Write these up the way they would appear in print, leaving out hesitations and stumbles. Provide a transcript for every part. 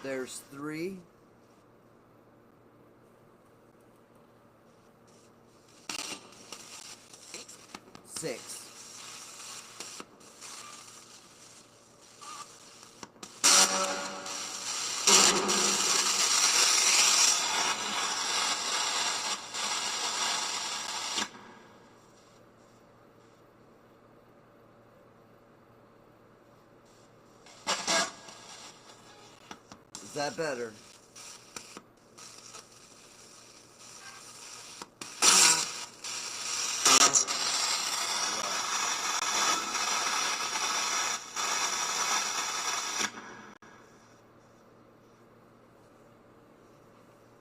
There's 3. 6. Is that better?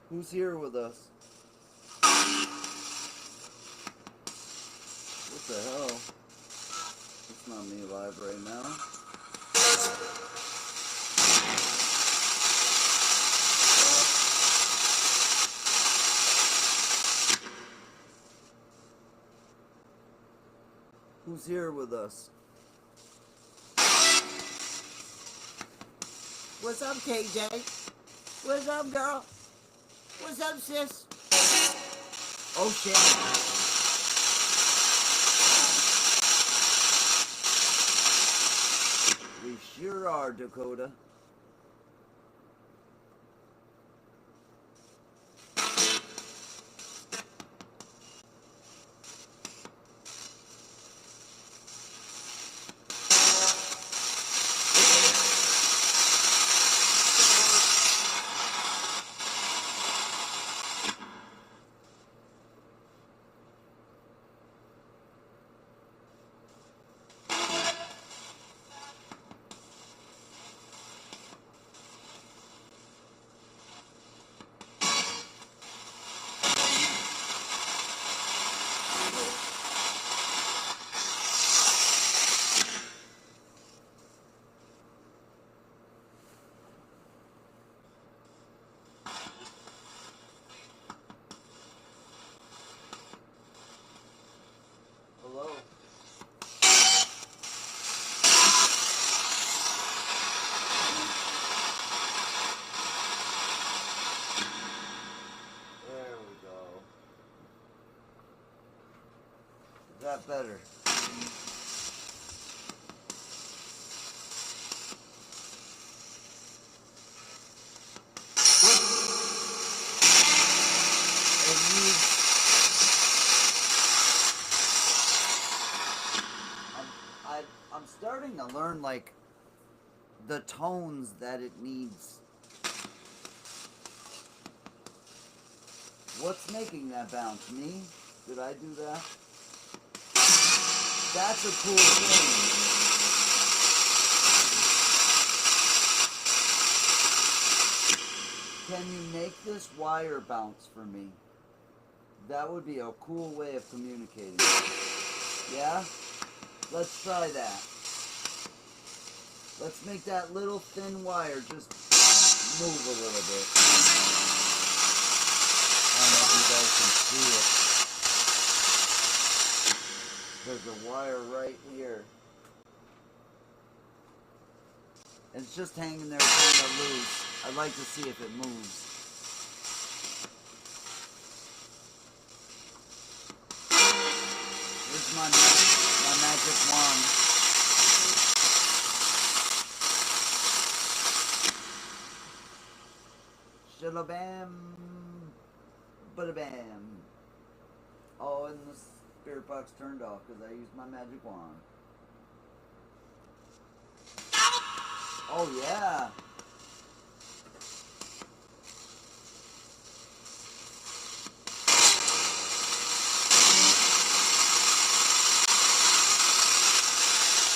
Who's here with us? What the hell? It's not me live right now. Who's here with us? What's up, KJ? What's up, girl? What's up, sis? Oh shit. We sure are, Dakota. Hello? There we go. Is that better? I'm starting to learn, like, the tones that it needs. What's making that bounce? Me? Did I do that? That's a cool thing. Can you make this wire bounce for me? That would be a cool way of communicating. Yeah? Let's try that. Let's make that little thin wire just move a little bit. I don't know if you guys can see it. There's a wire right here. It's just hanging there kind of loose. I'd like to see if it moves. Here's my magic wand. Shalabam, bada-bam. Oh, and the spirit box turned off because I used my magic wand. Oh, yeah.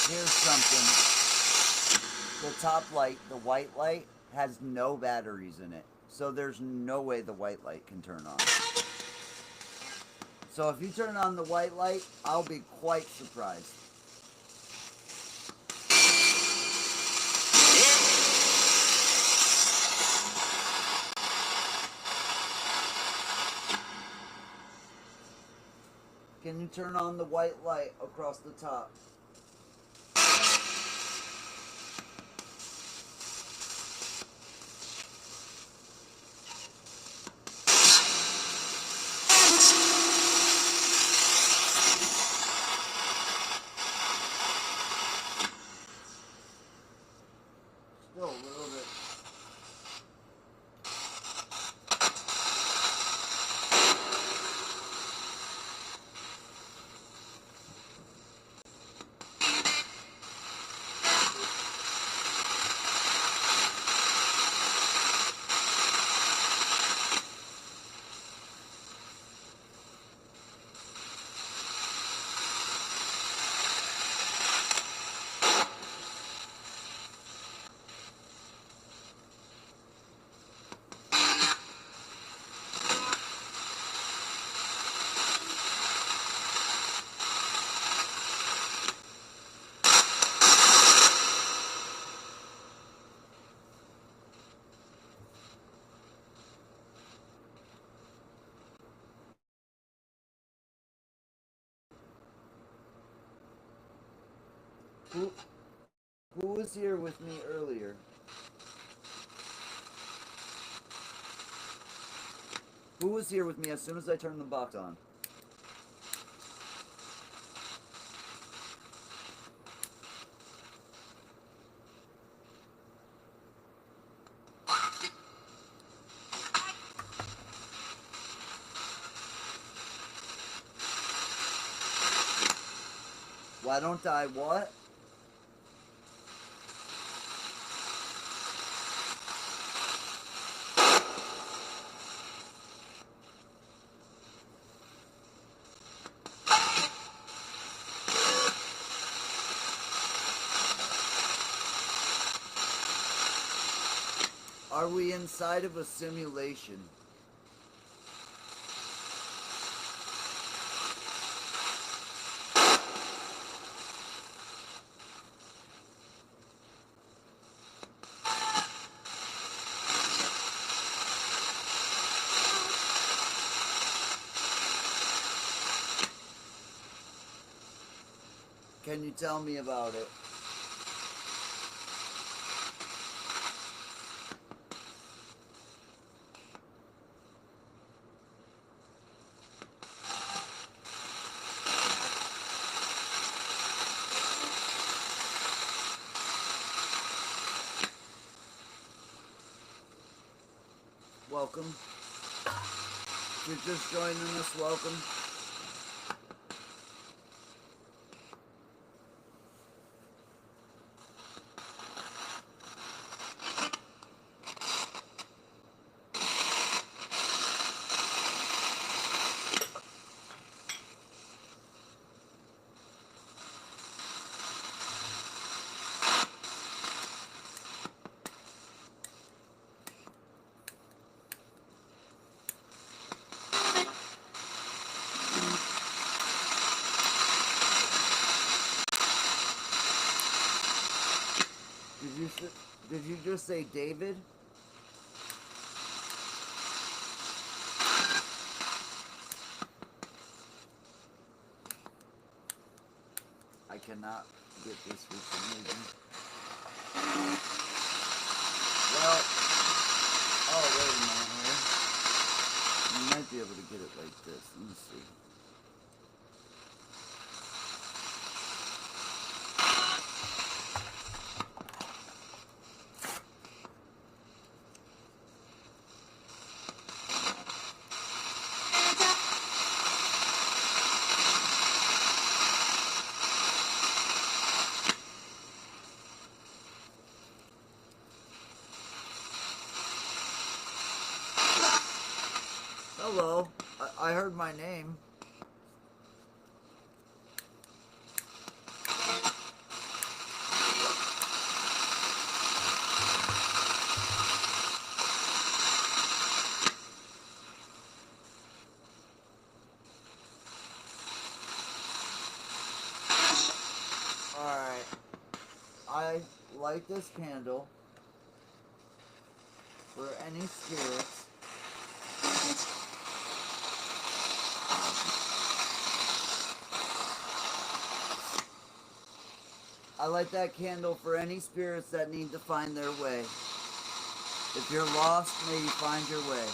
Here's something. The top light, the white light, has no batteries in it. So there's no way the white light can turn on. So if you turn on the white light, I'll be quite surprised. Can you turn on the white light across the top? Who who was here with me earlier? Who was here with me as soon as I turned the box on? Why don't I what? Are we inside of a simulation? Can you tell me about it? Welcome. If you're just joining us, welcome. Did you just say David? I cannot get this for some reason. Well, oh wait a minute here. You might be able to get it like this. Let me see. Hello, I heard my name. Alright, I light this candle for any spirits. I light that candle for any spirits that need to find their way. If you're lost, may you find your way.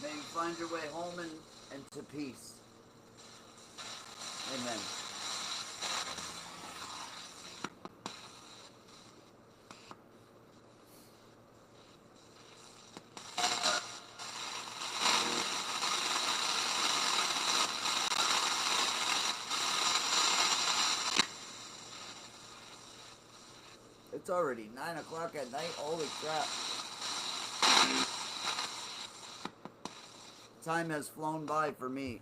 May you find your way home and to peace. Amen. It's already 9 o'clock at night. Holy crap. Time has flown by for me.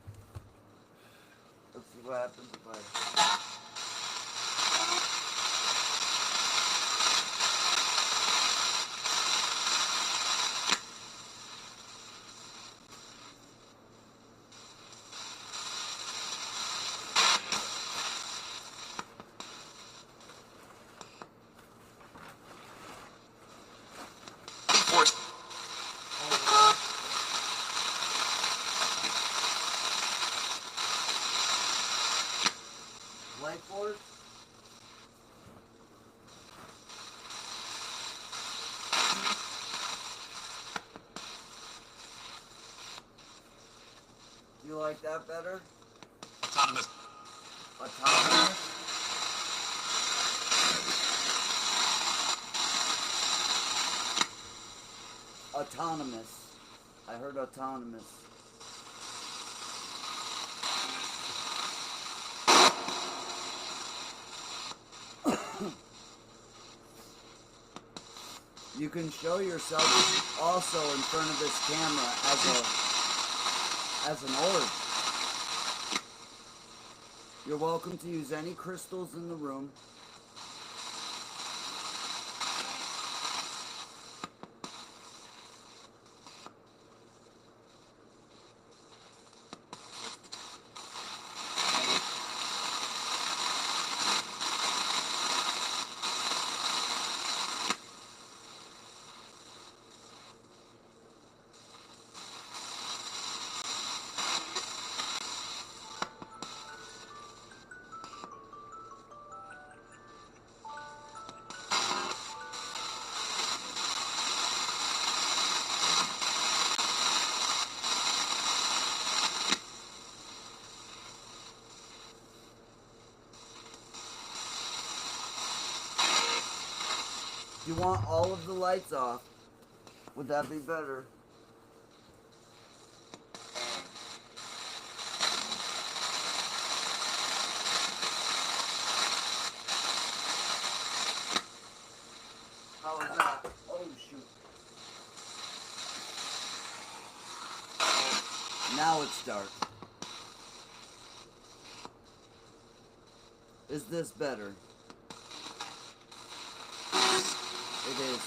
Let's see what happens if I... Light force? You like that better? Autonomous. Autonomous? Autonomous. I heard autonomous. You can show yourself also in front of this camera as an orb. You're welcome to use any crystals in the room. You want all of the lights off. Would that be better? How is that? Oh shoot. Now it's dark. Is this better? It is.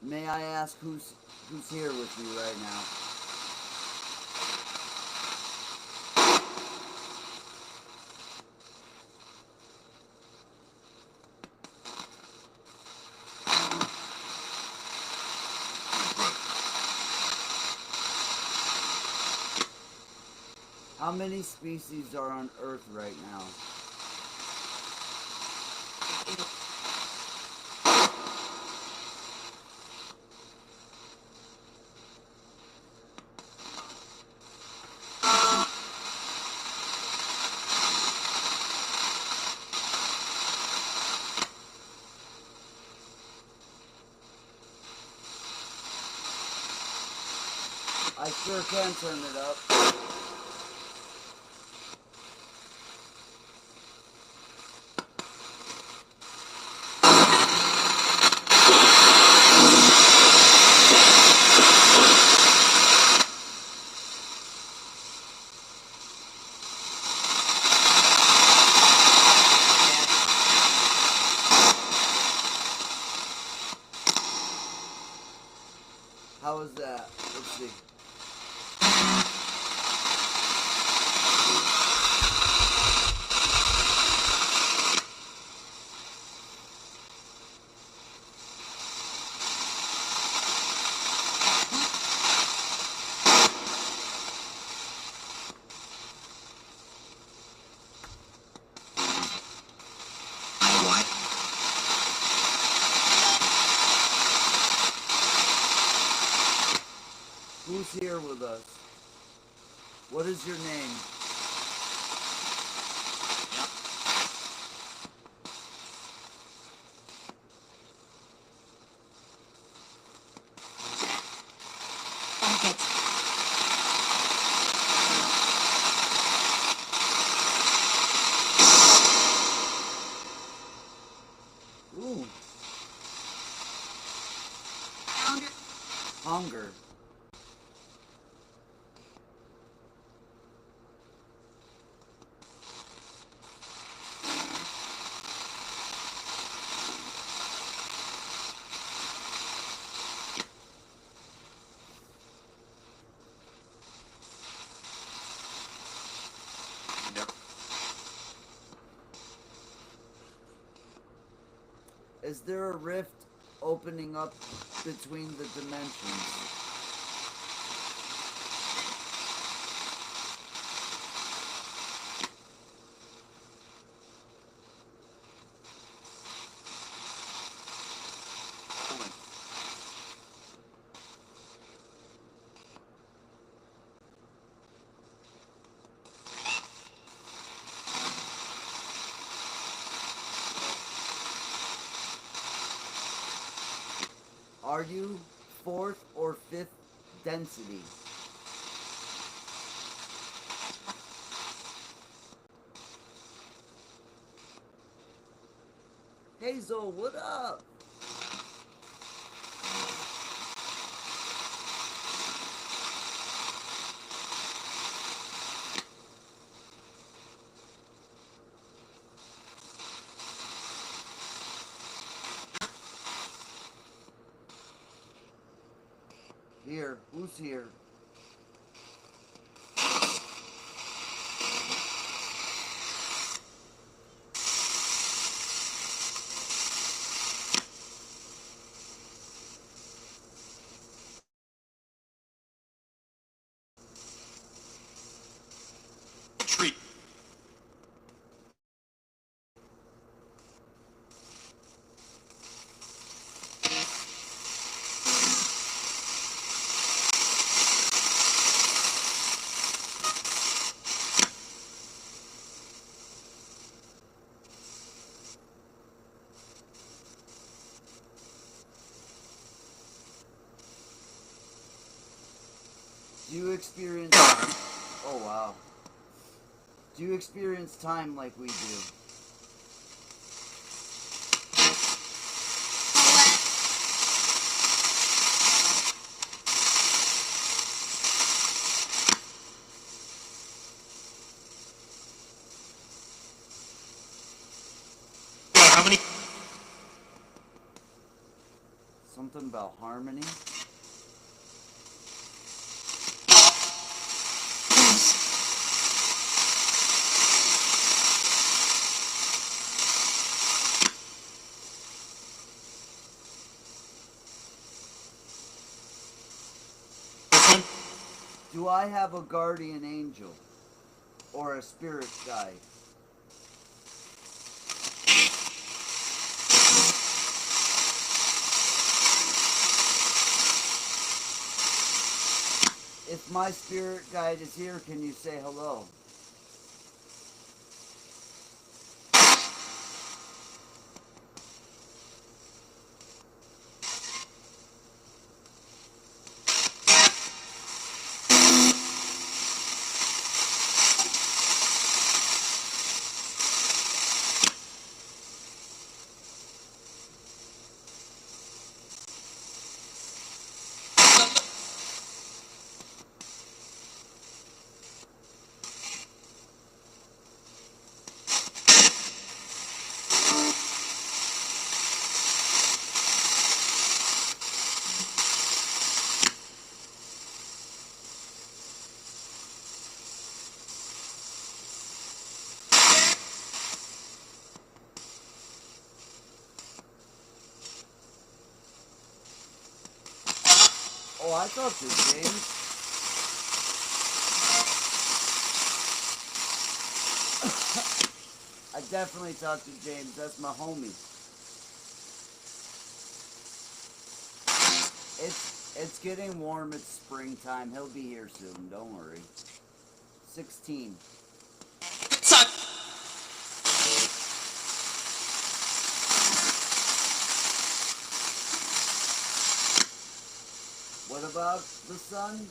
May I ask who's here with you right now? How many species are on Earth right now? I sure can turn it up. How is that? Let's see. What? Who's here with us? What is your name? Ooh. Hunger. Yep. Is there a rift opening up between the dimensions? Are you fourth or fifth density? Hazel, what up? Here, who's here? Treat. Do you experience... Oh, wow. Do you experience time like we do? How many? Something about harmony? This one? Do I have a guardian angel? Or a spirit guide? If my spirit guide is here, can you say hello? Oh, I thought you, James. I definitely talked to James. That's my homie. It's getting warm. It's springtime. He'll be here soon. Don't worry. 16. Suck. What about the sun?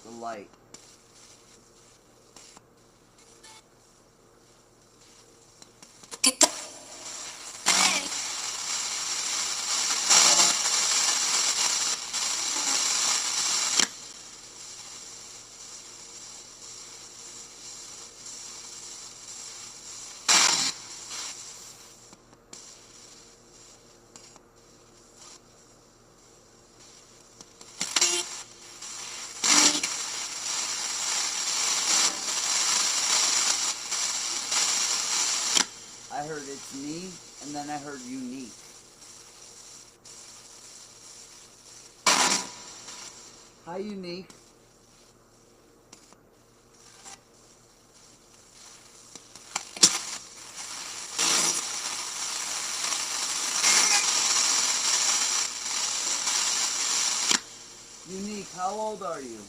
The light. Get the. I heard it's me, and then I heard unique. Hi, unique. Unique, how old are you?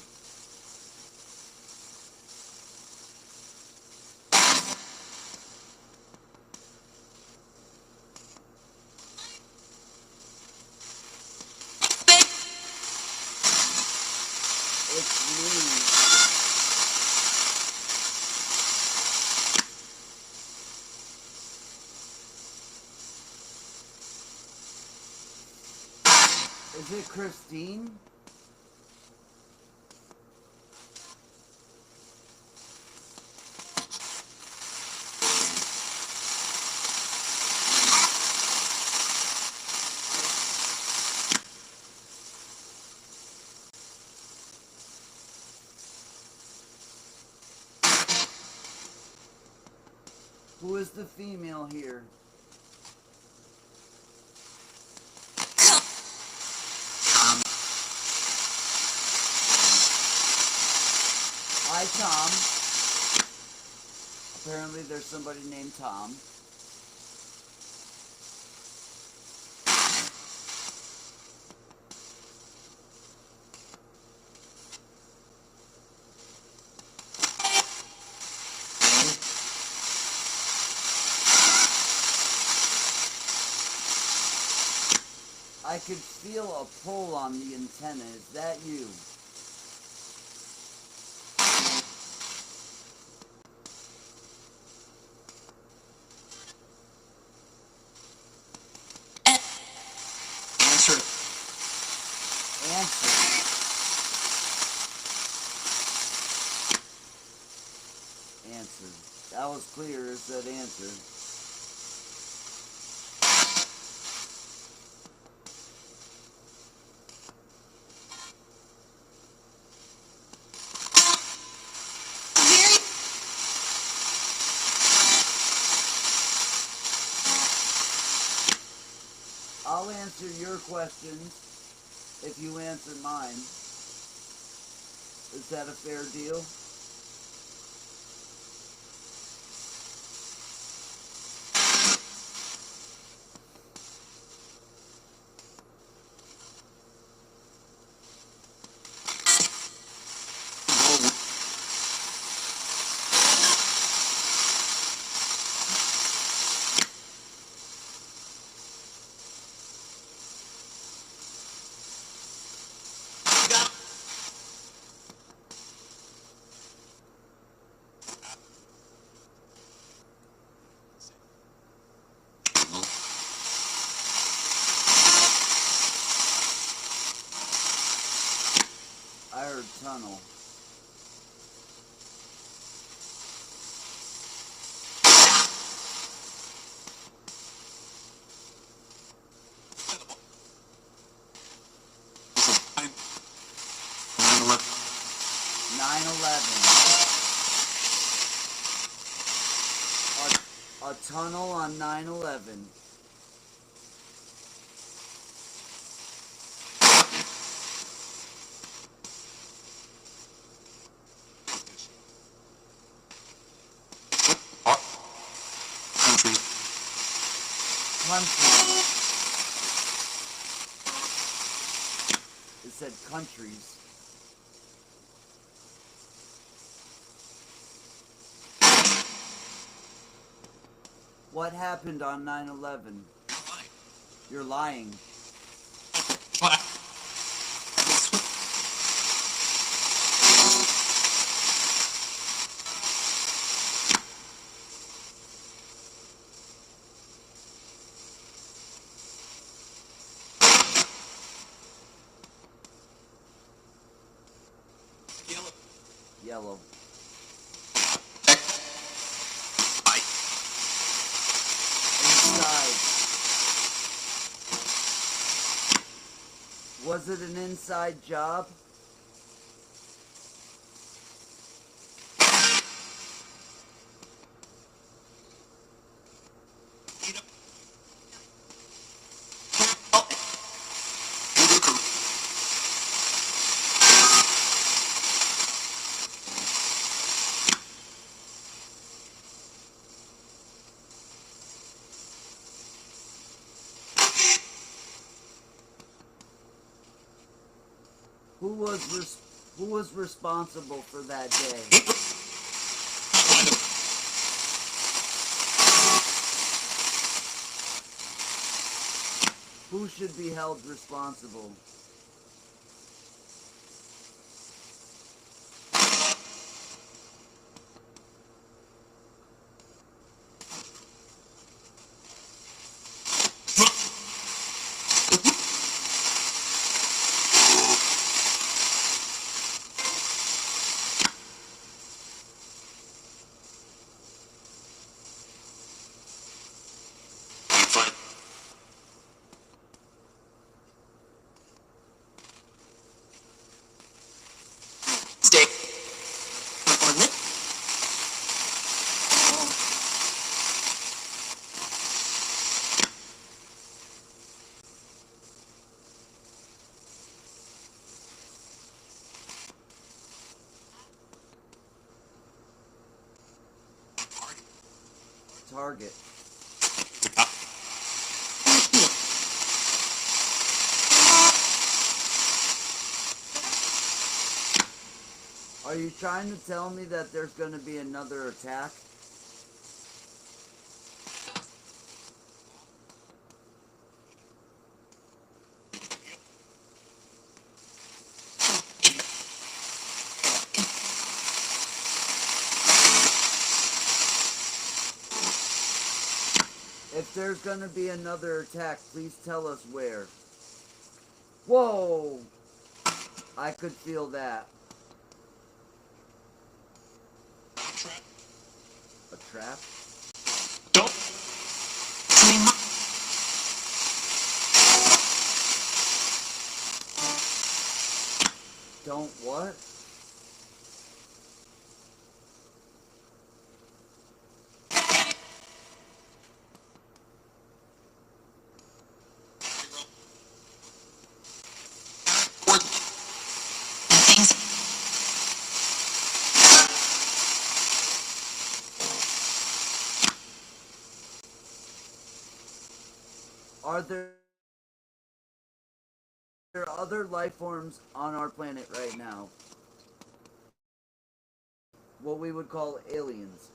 Is it Christine? Who is the female here? Hi, Tom. Apparently there's somebody named Tom. I could feel a pull on the antenna. Is that you? Answer. Answer. Answer. That was clear. It said answer. I'll answer your questions if you answer mine. Is that a fair deal? I heard tunnel. Fine. 9/11. A tunnel on 9/11. Country. Countries. It said countries. What happened on 9/11? You're lying. What? Yellow. Inside. Was it an inside job? Who was responsible for that day? Who should be held responsible? target? The cop. Are you trying to tell me that there's going to be another attack? If there's going to be another attack, please tell us where. Whoa! I could feel that. Trap. A trap? Don't. Don't what? Are there other life forms on our planet right now? What we would call aliens.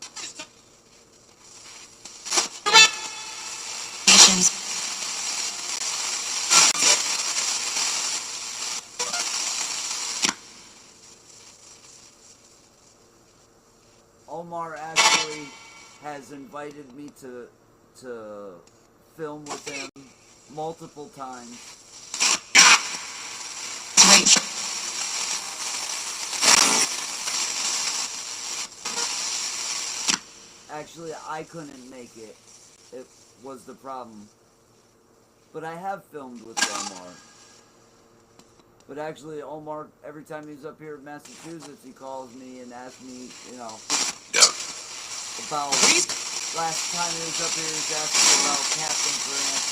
Omar actually has invited me to film with him multiple times. Actually, I couldn't make it. It was the problem. But I have filmed with Omar. But actually, Omar, every time he's up here in Massachusetts, he calls me and asks me, you know, about last time he was up here, he was asking about Captain Grant.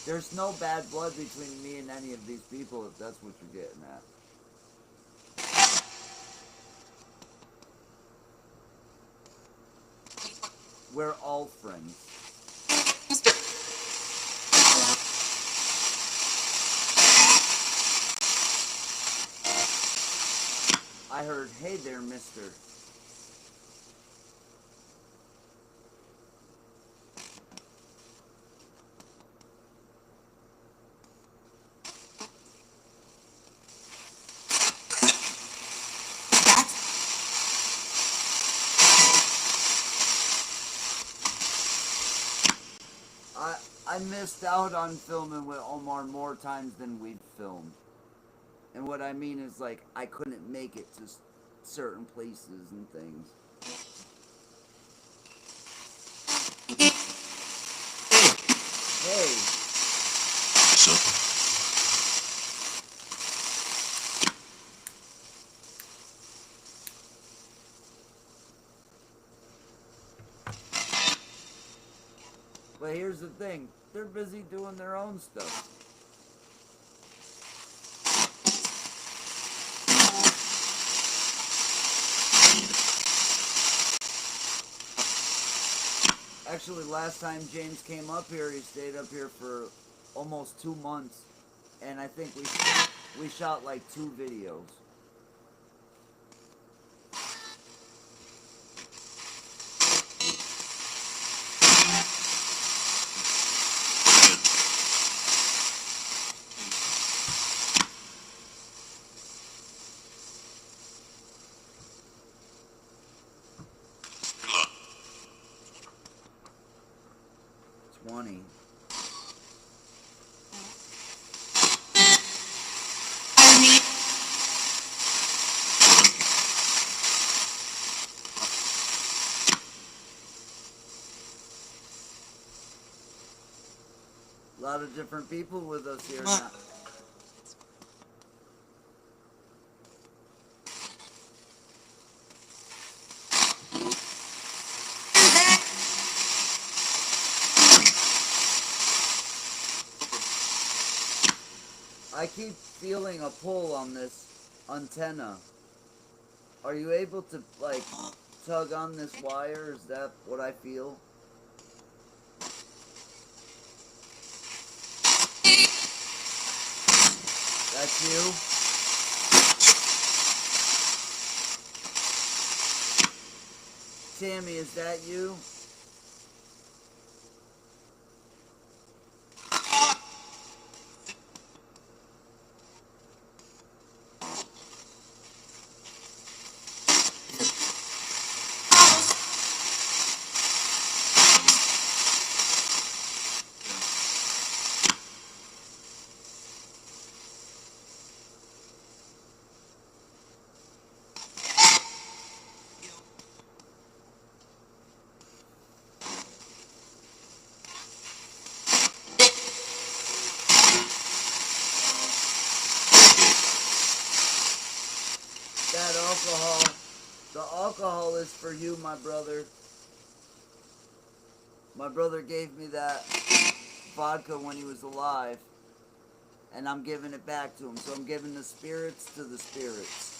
There's no bad blood between me and any of these people, if that's what you're getting at. We're all friends. I heard, hey there, mister. I missed out on filming with Omar more times than we've filmed. And what I mean is, like, I couldn't make it to certain places and things. Hey. So. But here's the thing. They're busy doing their own stuff. Actually, last time James came up here, he stayed up here for almost 2 months. And I think we shot like 2 videos. A lot of different people with us here now. I keep feeling a pull on this antenna. Are you able to, like, tug on this wire? Is that what I feel? That's you? Tammy, is that you? That alcohol. The alcohol is for you, my brother. My brother gave me that vodka when he was alive. And I'm giving it back to him. So I'm giving the spirits to the spirits.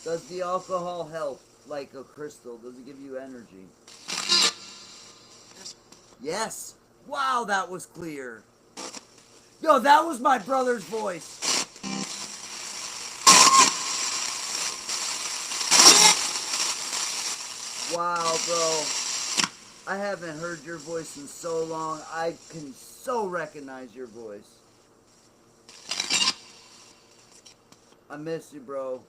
Does the alcohol help like a crystal? Does it give you energy? Yes. Wow, that was clear. Yo, that was my brother's voice. Wow, bro. I haven't heard your voice in so long. I can so recognize your voice. I miss you, bro.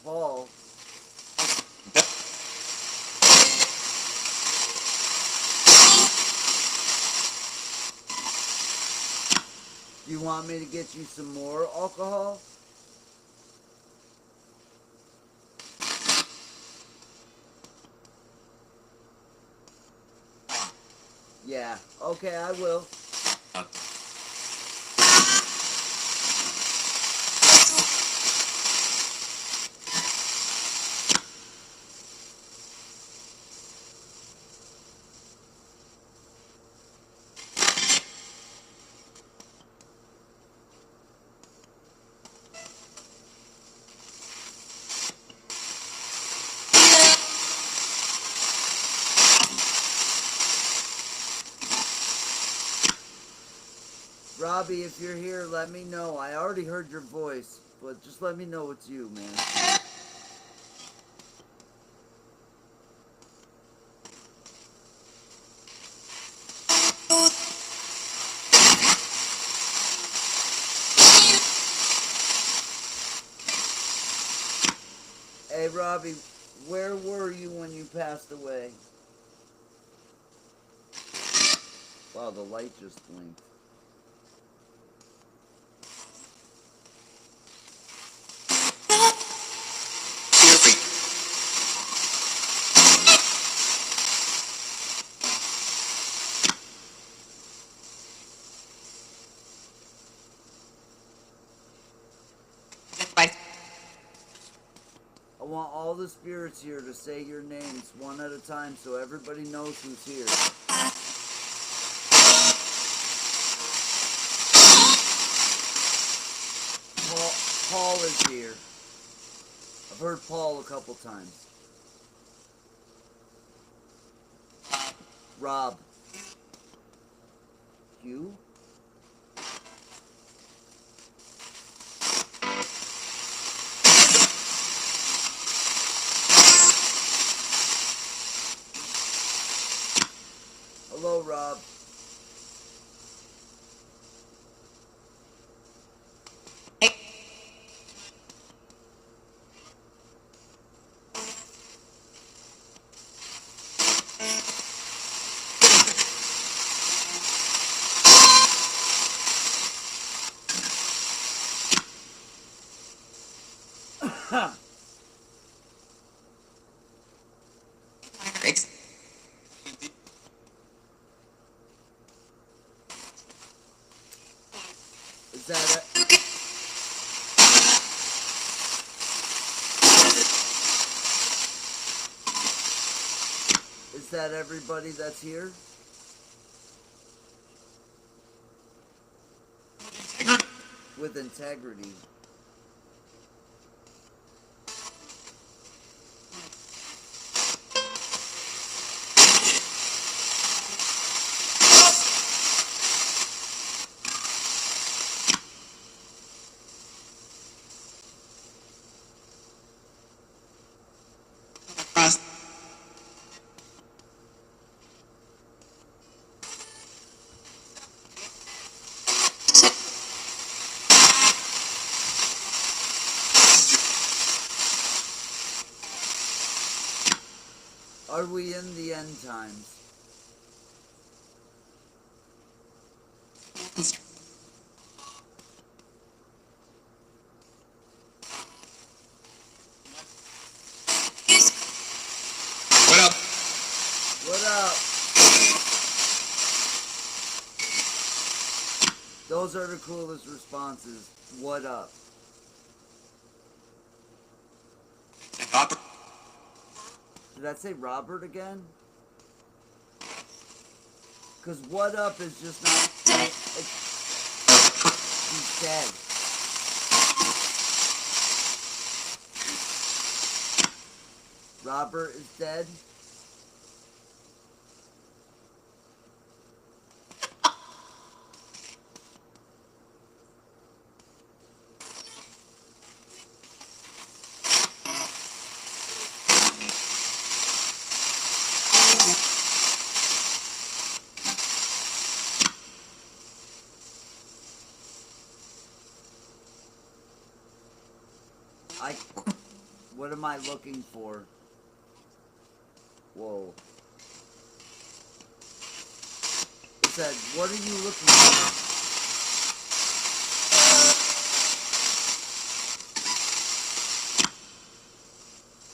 Paul. Do you want me to get you some more alcohol? Yeah. Okay, I will. Robbie, if you're here, let me know. I already heard your voice, but just let me know it's you, man. Hey, Robbie, where were you when you passed away? Wow, the light just blinked. I want all the spirits here to say your names one at a time so everybody knows who's here. Paul is here. I've heard Paul a couple times. Rob. You? Hello, Rob. Is that it? Is that everybody that's here? with integrity. Trust. Are we in the end times? What up? What up? Those are the coolest responses. What up? Robert. Did I say Robert again? Because what up is just not... He's dead. Robert is dead? What am I looking for? Whoa. It said, what are you looking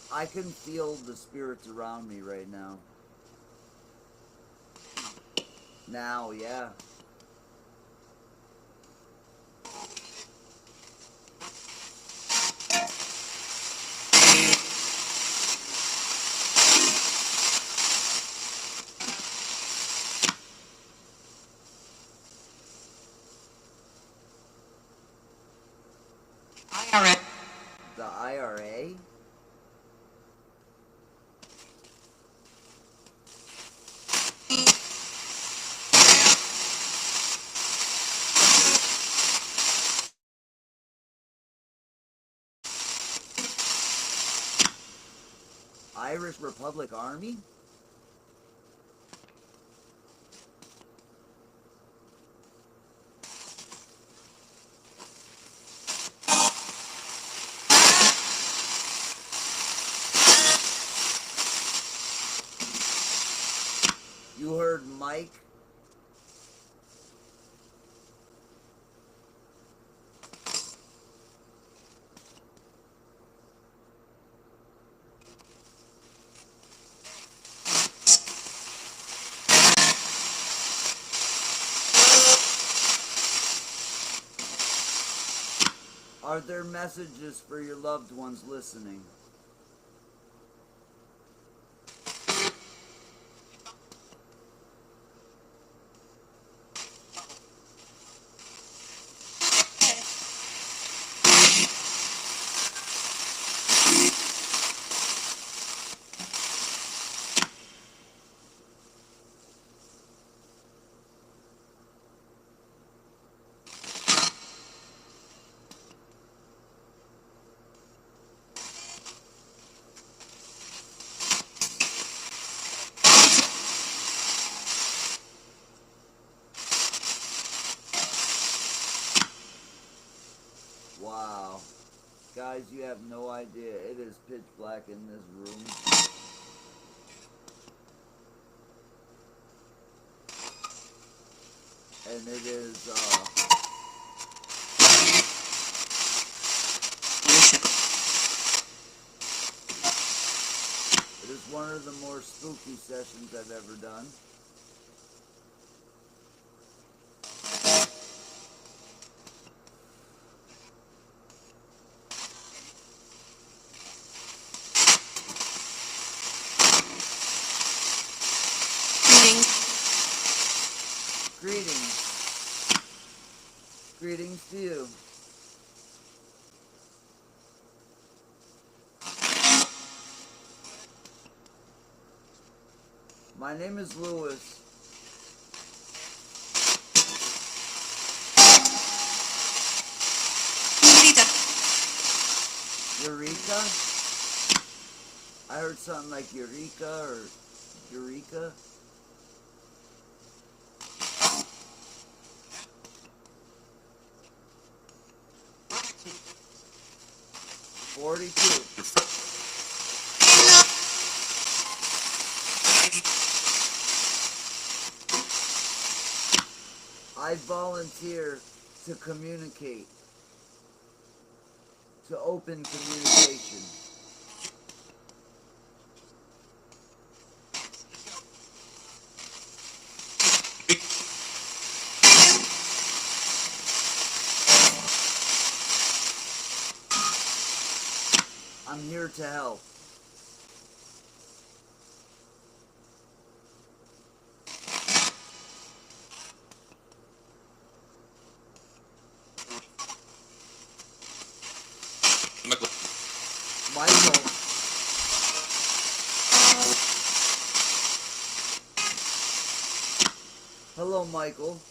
for? I can feel the spirits around me right now. Now, yeah. IRA. The IRA? Irish Republic Army? You heard Mike? Are there messages for your loved ones listening? Wow. Guys, you have no idea. It is pitch black in this room. And it is, it is one of the more spooky sessions I've ever done. Greetings. Greetings to you. My name is Lewis. Eureka? I heard something like Eureka or Eureka. $42. I volunteer to communicate. To open communication. I'm here to help. Michael. Hello, Michael.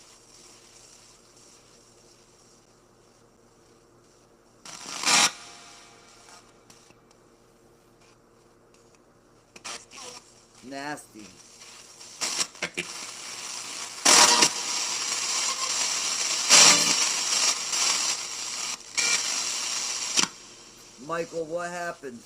Nasty. Michael, what happened?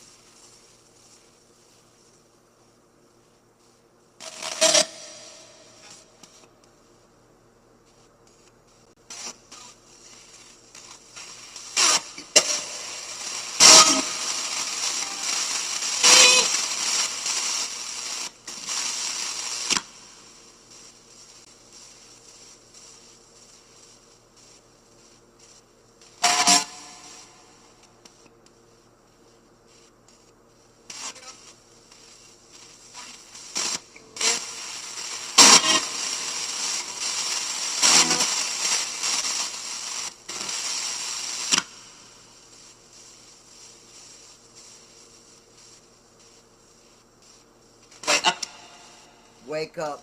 Wake up.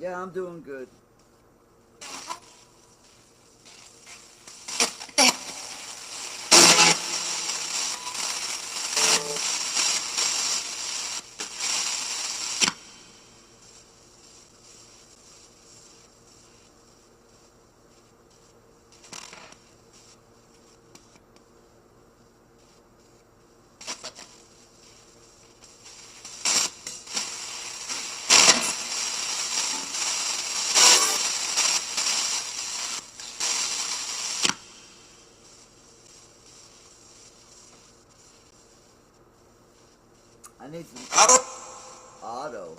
Yeah, I'm doing good. I need some Otto.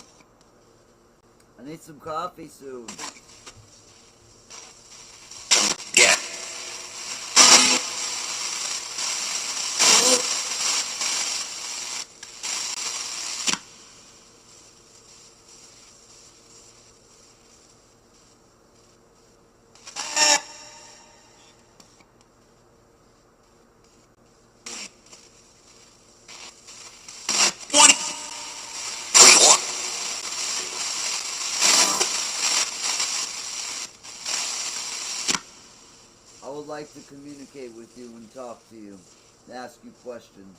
I need some coffee soon. Yeah. I would like to communicate with you and talk to you, and ask you questions.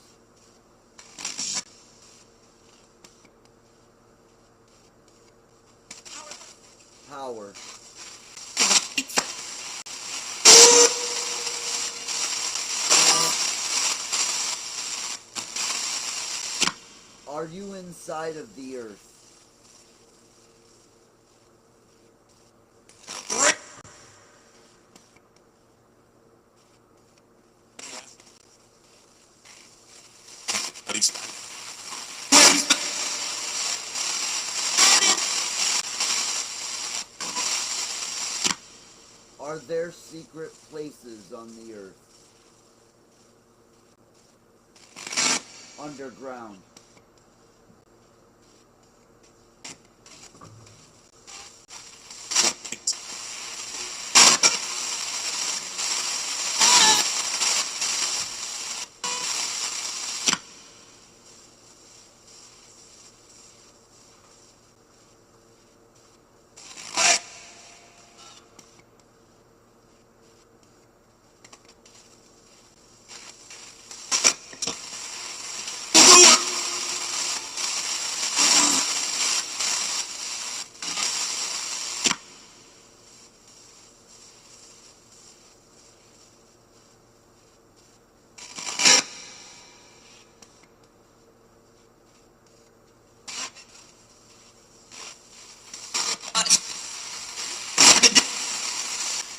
Power. Are you inside of the earth? Are there secret places on the earth? Underground.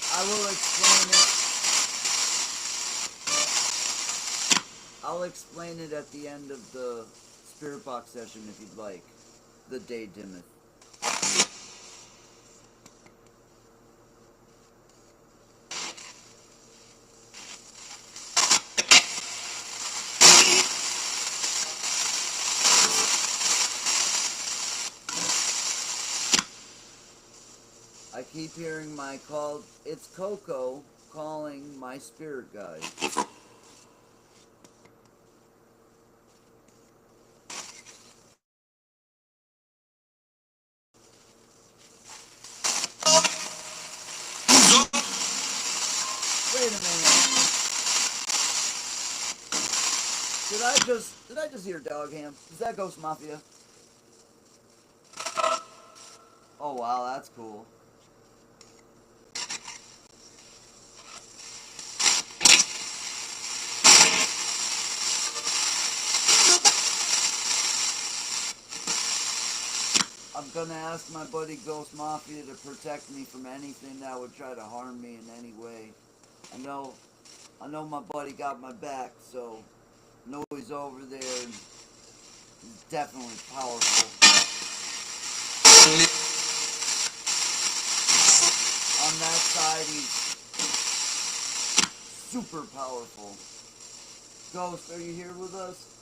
I will explain it. I'll explain it at the end of the Spirit Box session if you'd like. The day dimmeth. I keep hearing my call. It's Coco calling my spirit guide. Wait a minute. Did I just hear Dog Ham? Is that Ghost Mafia? Oh wow, that's cool. I'm gonna ask my buddy Ghost Mafia to protect me from anything that would try to harm me in any way. I know my buddy got my back, so I know he's over there and he's definitely powerful. On that side, he's super powerful. Ghost, are you here with us?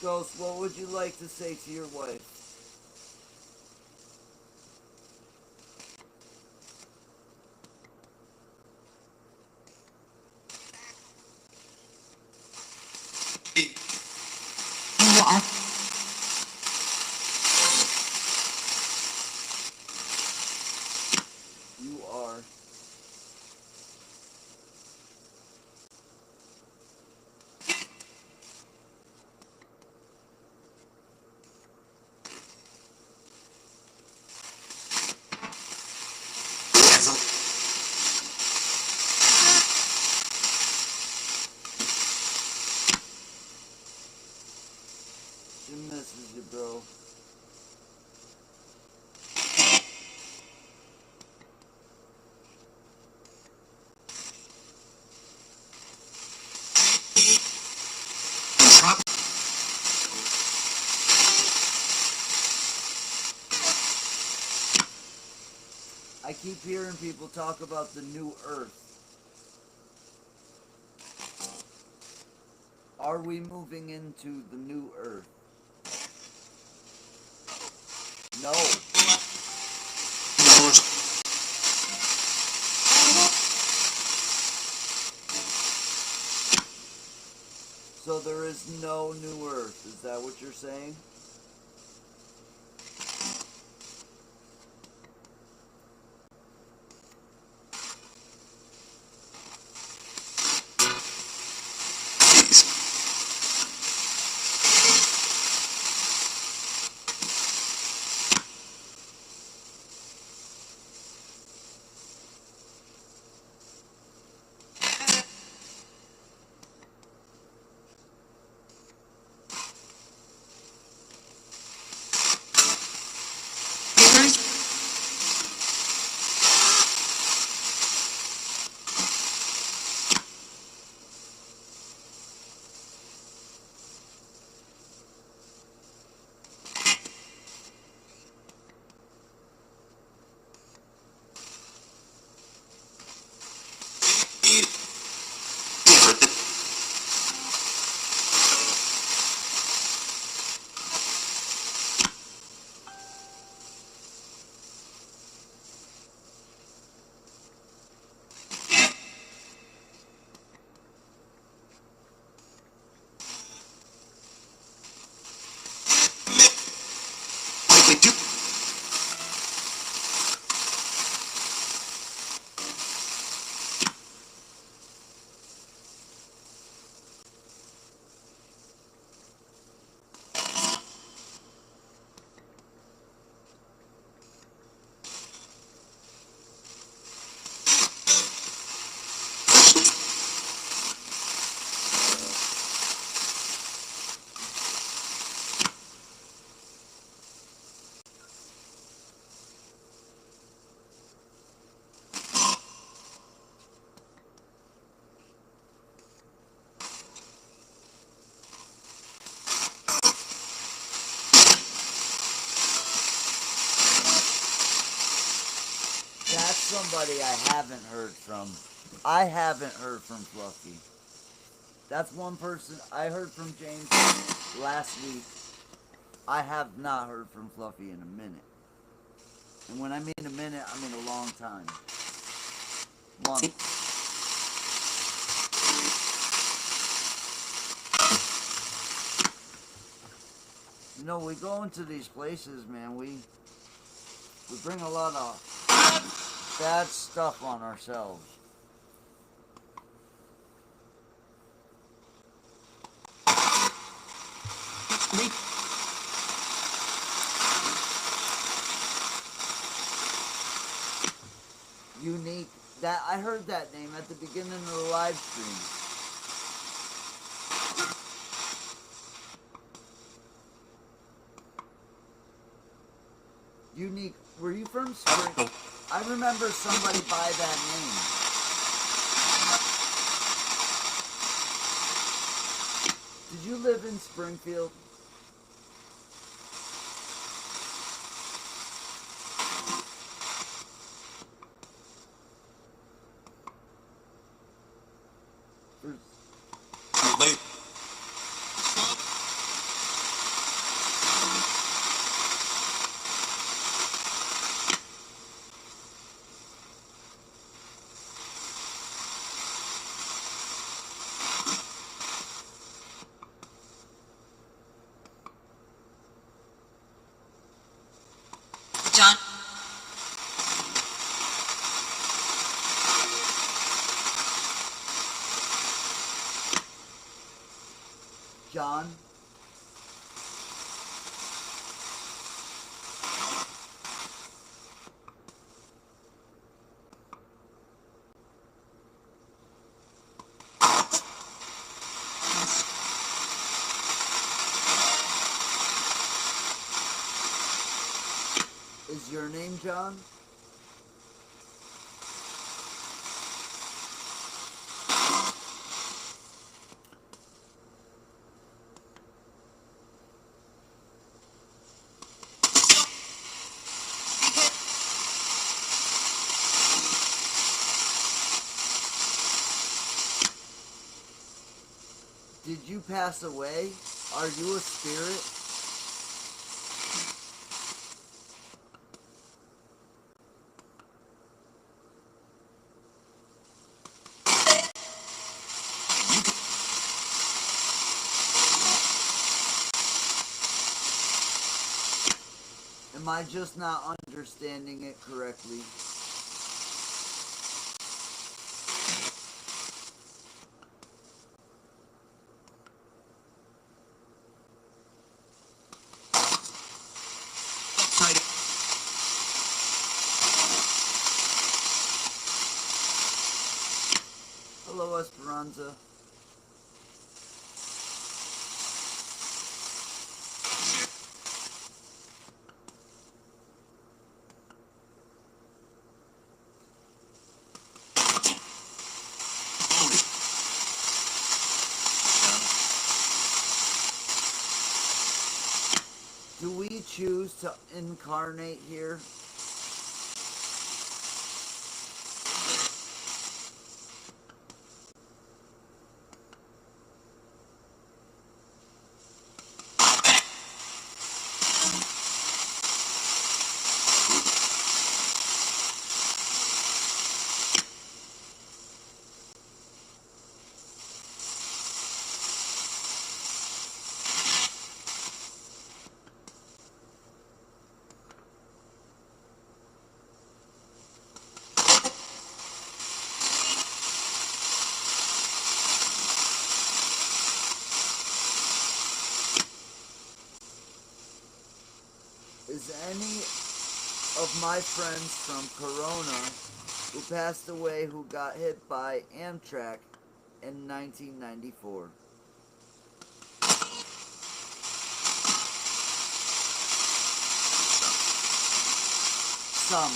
Ghost, what would you like to say to your wife? connection misses you, bro. Drop. I keep hearing people talk about the new Earth. Are we moving into the new Earth? No. So there is no new Earth. Is that what you're saying? That's somebody I haven't heard from. I haven't heard from Fluffy. That's one person I heard from James last week. I have not heard from Fluffy in a minute. And when I mean a minute, I mean a long time. Month. You know, we go into these places, man, we bring a lot of bad stuff on ourselves. Unique. That I heard that name at the beginning of the live stream. Unique. Were you from Spring? I remember somebody by that name. Did you live in Springfield? Late. John. John? Is your name John? Did you pass away? Are you a spirit? Am I just not understanding it correctly? Hello, Esperanza. Do we choose to incarnate here? Is any of my friends from Corona who passed away who got hit by Amtrak in 1994? Some.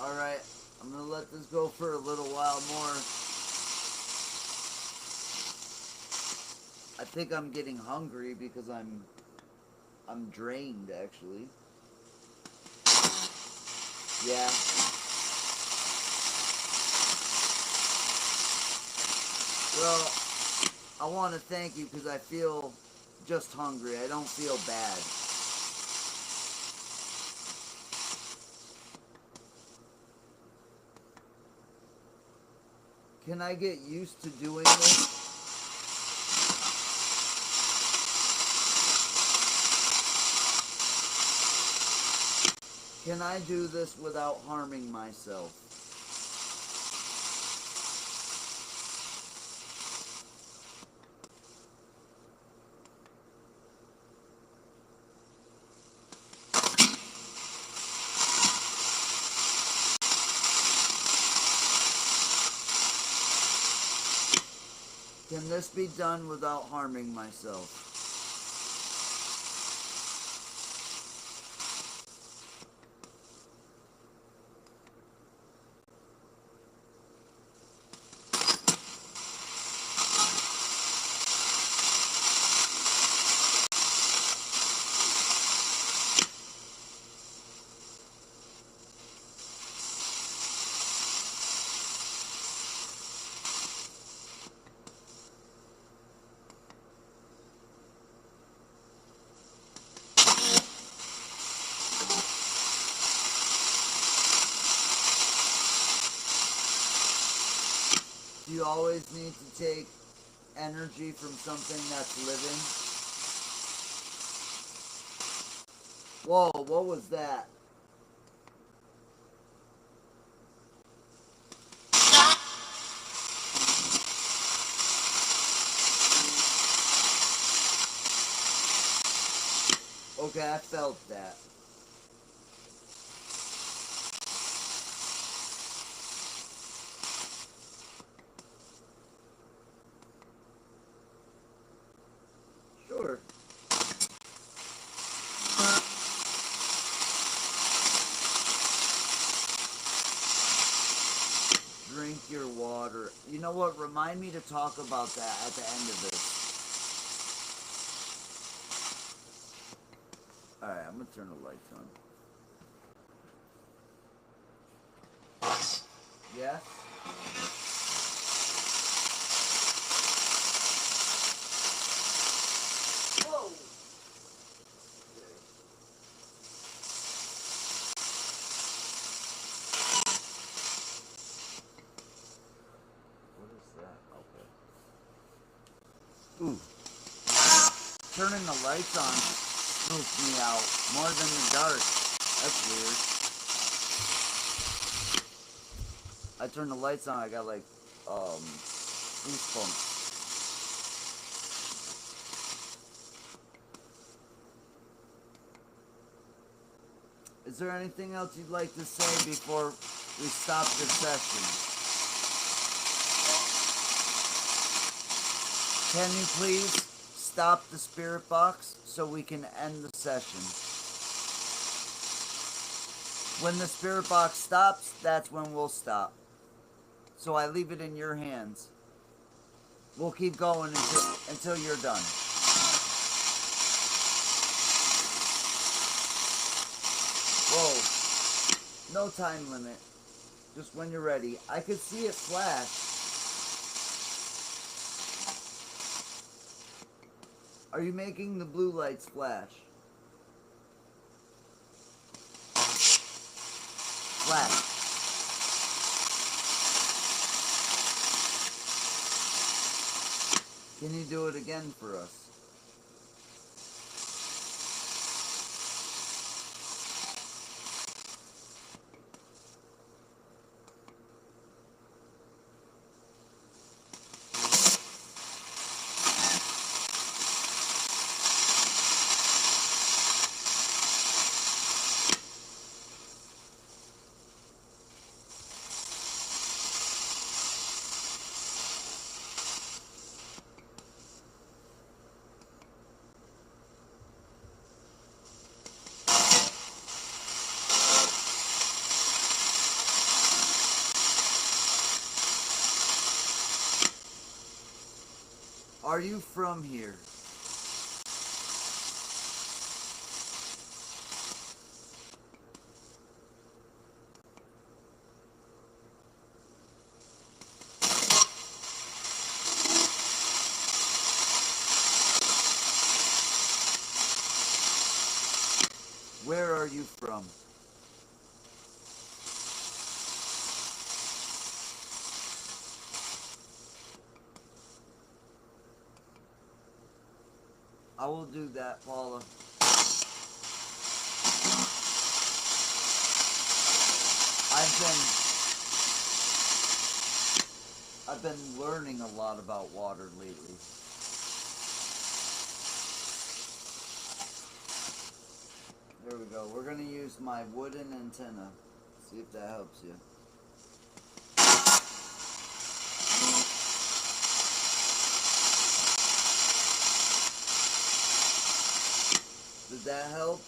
Alright, I'm gonna let this go for a little while more. I think I'm getting hungry because I'm drained, actually. Yeah. Well, I want to thank you because I feel just hungry. I don't feel bad. Can I get used to doing this? Can I do this without harming myself? Can this be done without harming myself? Do you always need to take energy from something that's living? Whoa, what was that? Okay, I felt that. Sure. Drink your water. You know what? Remind me to talk about that at the end of this. Alright, I'm gonna turn the lights on. Yes? Whoa! What is that? Okay. Ooh. Turning the lights on spooks me out more than the dark. That's weird. I turned the lights on, I got like, goosebumps. Is there anything else you'd like to say before we stop the session? Can you please stop the spirit box so we can end the session? When the spirit box stops, that's when we'll stop. So I leave it in your hands. We'll keep going until you're done. Whoa. No time limit. Just when you're ready. I could see it flash. Are you making the blue lights flash? Flash. Can you do it again for us? Are you from here? Where are you from? I will do that, Paula. I've been learning a lot about water lately. There we go. We're gonna use my wooden antenna. See if that helps you. Did that help?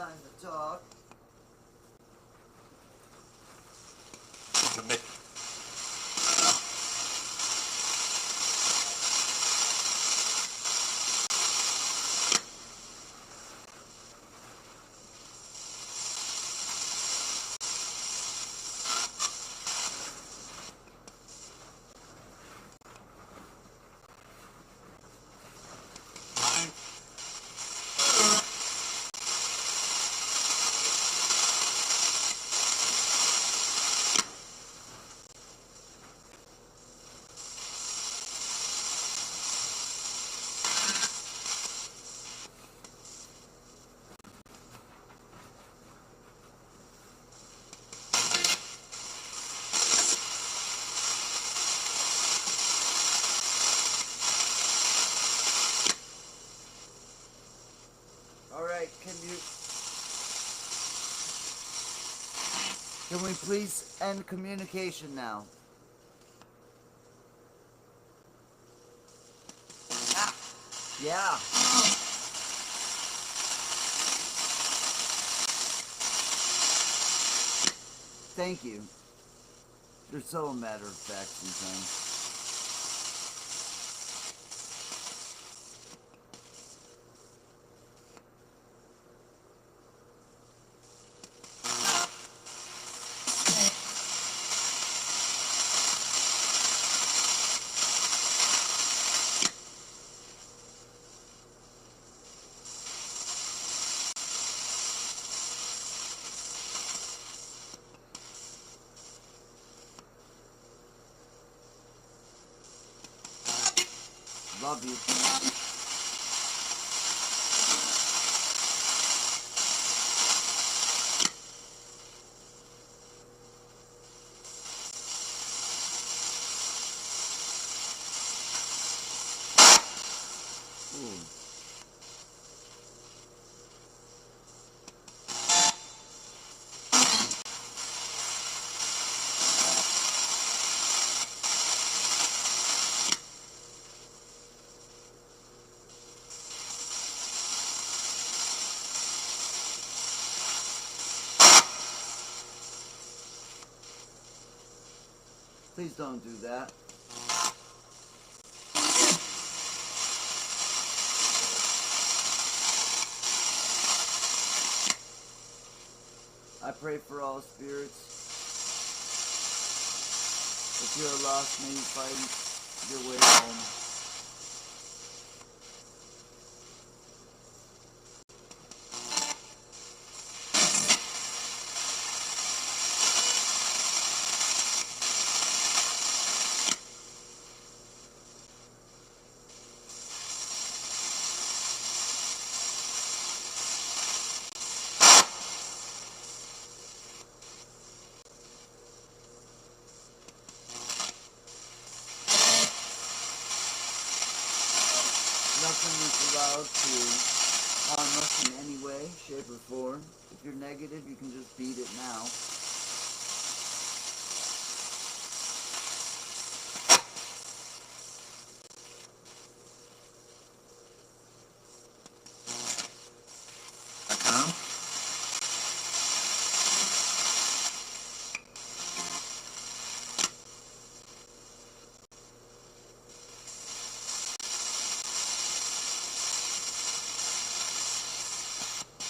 time to talk. Alright, can we please end communication now? Yeah. Thank you. You're so a matter of fact sometimes. Love you. Ooh. Please don't do that. I pray for all spirits. If you're lost, may you find your way home. Nothing is allowed to harm us in any way, shape, or form. If you're negative, you can just beat it now.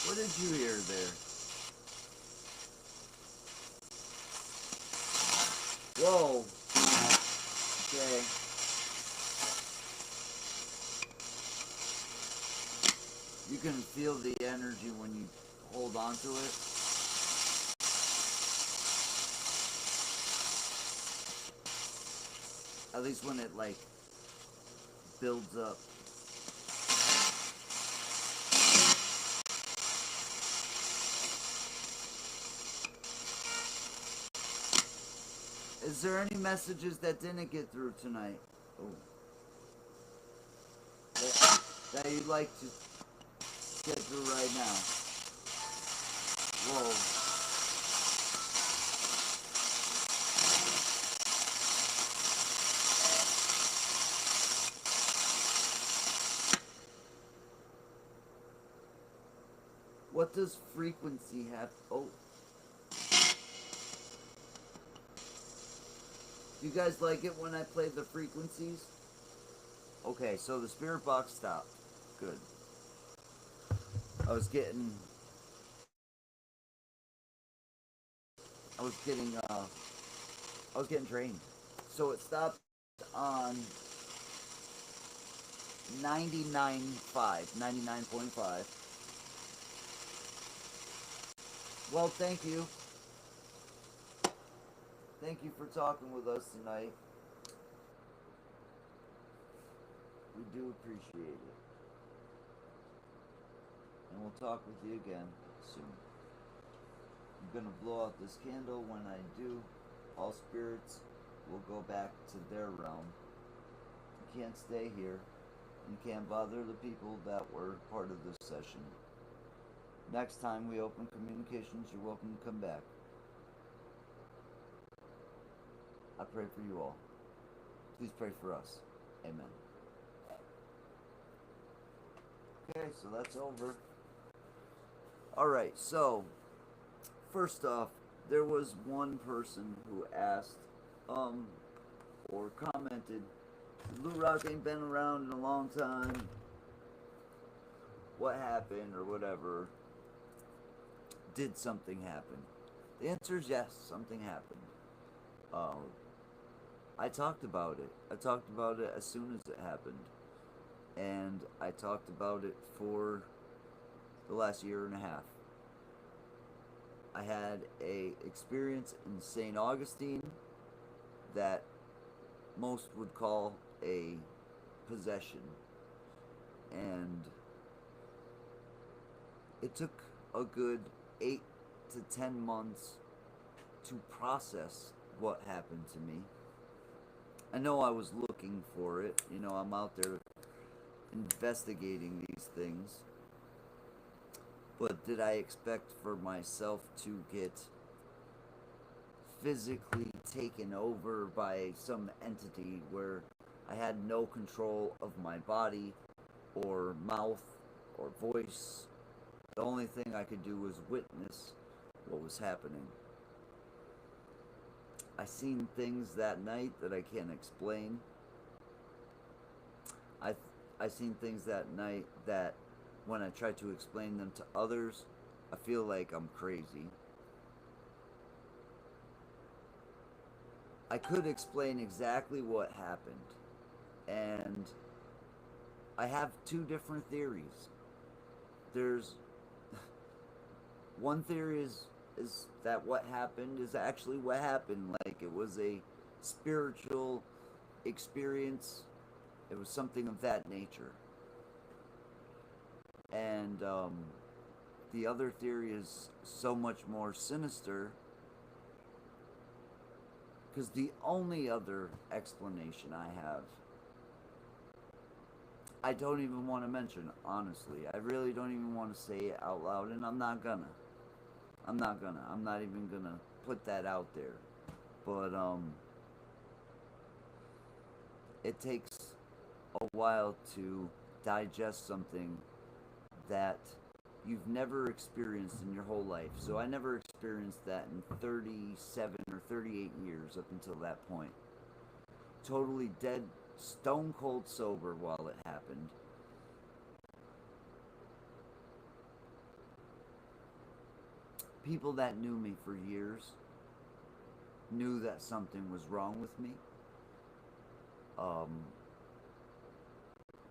What did you hear there? Whoa. Okay. You can feel the energy when you hold on to it. At least when it, like, builds up. Is there any messages that didn't get through tonight? Oh. That you'd like to get through right now? Whoa. What what does frequency have? Oh. You guys like it when I play the frequencies? Okay, so the spirit box stopped. Good. I was getting drained. So it stopped on 99.5. Well, thank you. Thank you for talking with us tonight. We do appreciate it. And we'll talk with you again soon. I'm gonna blow out this candle. When I do, all spirits will go back to their realm. You can't stay here. You can't bother the people that were part of this session. Next time we open communications, you're welcome to come back. I pray for you all. Please pray for us. Amen. Okay, so that's over. Alright, so first off, there was one person who asked, or commented, Blue Rock ain't been around in a long time. What happened, or whatever? Did something happen? The answer is yes, something happened. I talked about it. I talked about it as soon as it happened. And I talked about it for the last year and a half. I had a experience in St. Augustine that most would call a possession. And it took a good 8 to 10 months to process what happened to me. I know I was looking for it. You know, I'm out there investigating these things. But did I expect for myself to get physically taken over by some entity where I had no control of my body or mouth or voice? The only thing I could do was witness what was happening. I seen things that night that I can't explain. I seen things that night that when I try to explain them to others, I feel like I'm crazy. I could explain exactly what happened, and I have two different theories. There's one theory is that what happened is actually what happened. Like, it was a spiritual experience. It was something of that nature. And the other theory is so much more sinister, because the only other explanation I have, I don't even want to mention, honestly. I really don't even want to say it out loud, and I'm not gonna. I'm not even gonna put that out there. But it takes a while to digest something that you've never experienced in your whole life. So I never experienced that in 37 or 38 years up until that point. Totally dead, stone cold sober while it happened. People that knew me for years knew that something was wrong with me.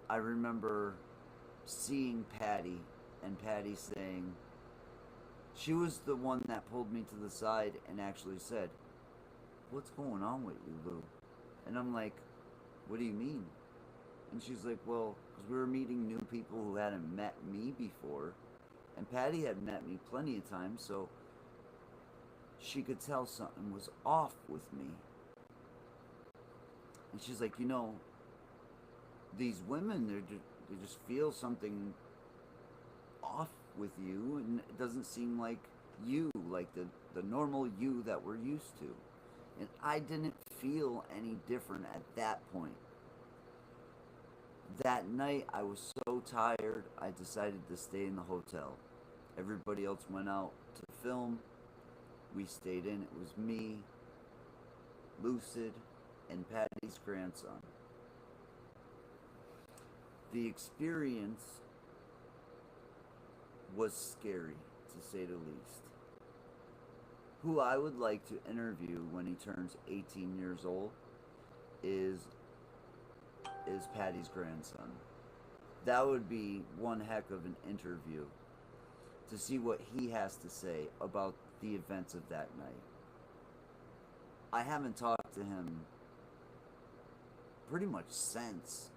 I remember seeing Patty, and Patty saying, she was the one that pulled me to the side and actually said, "What's going on with you, Lou?" And I'm like, "What do you mean?" And she's like, "Well, because we were meeting new people who hadn't met me before, and Patty had met me plenty of times, so she could tell something was off with me." And she's like, "You know, these women, they just feel something off with you, and it doesn't seem like you, like the normal you that we're used to." And I didn't feel any different at that point. That night, I was so tired, I decided to stay in the hotel. Everybody else went out to film. We stayed in. It was me, Lucid, and Patty's grandson. The experience was scary, to say the least. Who I would like to interview when he turns 18 years old is Patty's grandson. That would be one heck of an interview to see what he has to say about the events of that night. I haven't talked to him pretty much since.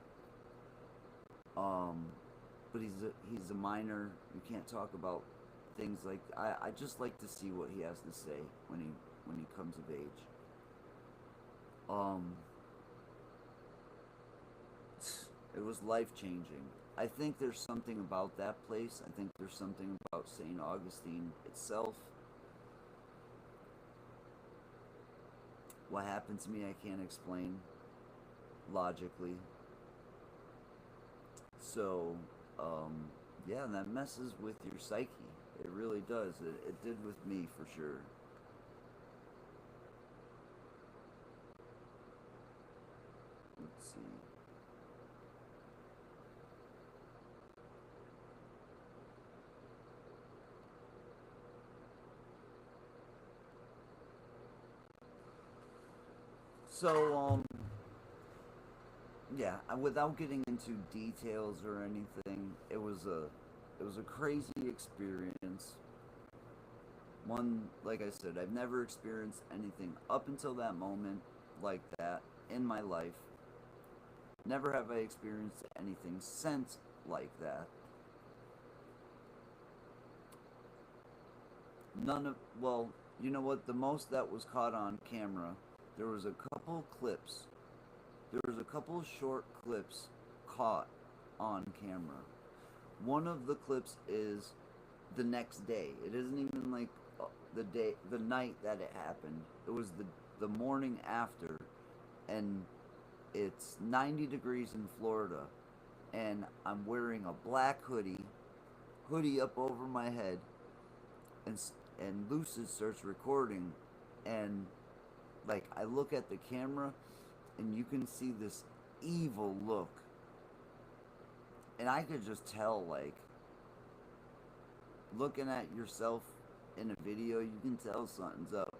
But he's a minor. You can't talk about things like I just like to see what he has to say when he comes of age. It was life-changing. I think there's something about that place. I think there's something about St. Augustine itself. What happened to me, I can't explain logically. So, yeah, that messes with your psyche. It really does. It did with me, for sure. Let's see. So, yeah, without getting into details or anything, it was a crazy experience. One, like I said, I've never experienced anything up until that moment like that in my life. Never have I experienced anything since like that. Well, you know what, the most that was caught on camera, there was a couple clips. There was a couple short clips caught on camera. One of the clips is the next day. It isn't even like the night that it happened. It was the morning after, and it's 90 degrees in Florida, and I'm wearing a black hoodie up over my head, and Lucid starts recording, and like I look at the camera, and you can see this evil look, and I could just tell, like, looking at yourself in a video, you can tell something's up.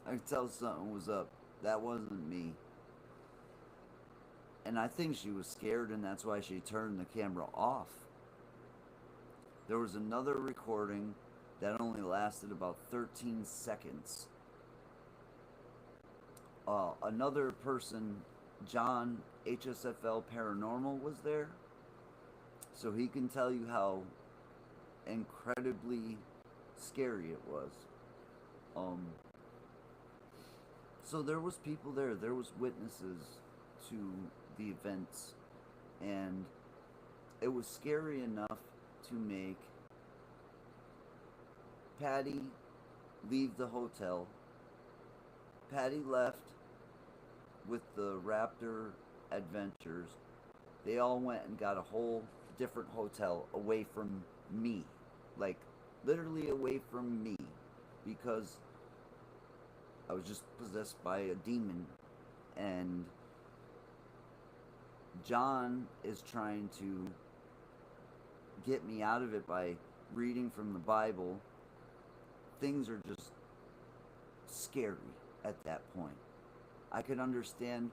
I could tell something was up. That wasn't me. And I think she was scared, and that's why she turned the camera off. There was another recording that only lasted about 13 seconds. Another person, John, HSFL Paranormal, was there. So he can tell you how incredibly scary it was. So there was people there. There was witnesses to the events. And it was scary enough to make Patty leave the hotel. Patty left with the Raptor Adventures. They all went and got a whole different hotel away from me. Like, literally away from me. Because I was just possessed by a demon. And John is trying to get me out of it by reading from the Bible. Things are just scary at that point. I could understand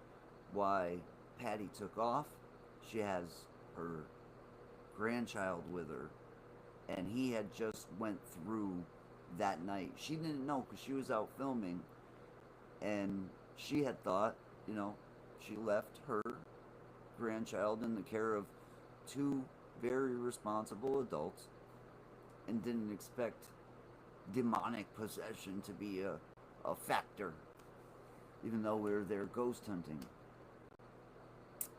why Patty took off. She has her grandchild with her, and he had just went through that night. She didn't know because she was out filming, and she had thought, you know, she left her grandchild in the care of two very responsible adults and didn't expect demonic possession to be a factor, even though we were there ghost hunting.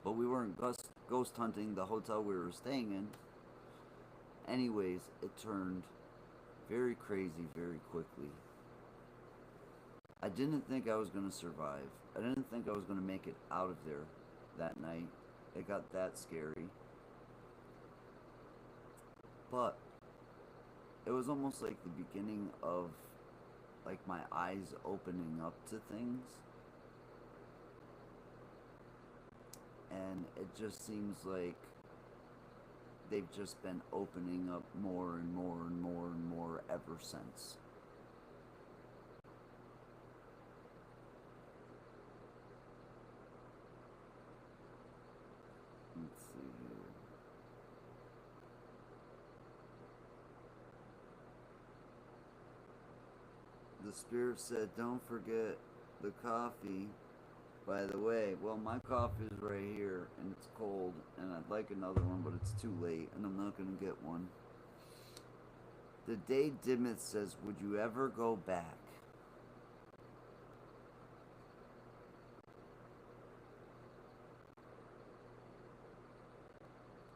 But we weren't ghost hunting the hotel we were staying in. Anyways, it turned very crazy very quickly. I didn't think I was going to survive. I didn't think I was going to make it out of there that night. It got that scary. But it was almost like the beginning of like my eyes opening up to things. And it just seems like they've just been opening up more and more and more and more ever since. Let's see here. The spirit said, don't forget the coffee. By the way, well, my coffee is right here, and it's cold, and I'd like another one, but it's too late, and I'm not going to get one. The Day Dimmoth says, would you ever go back?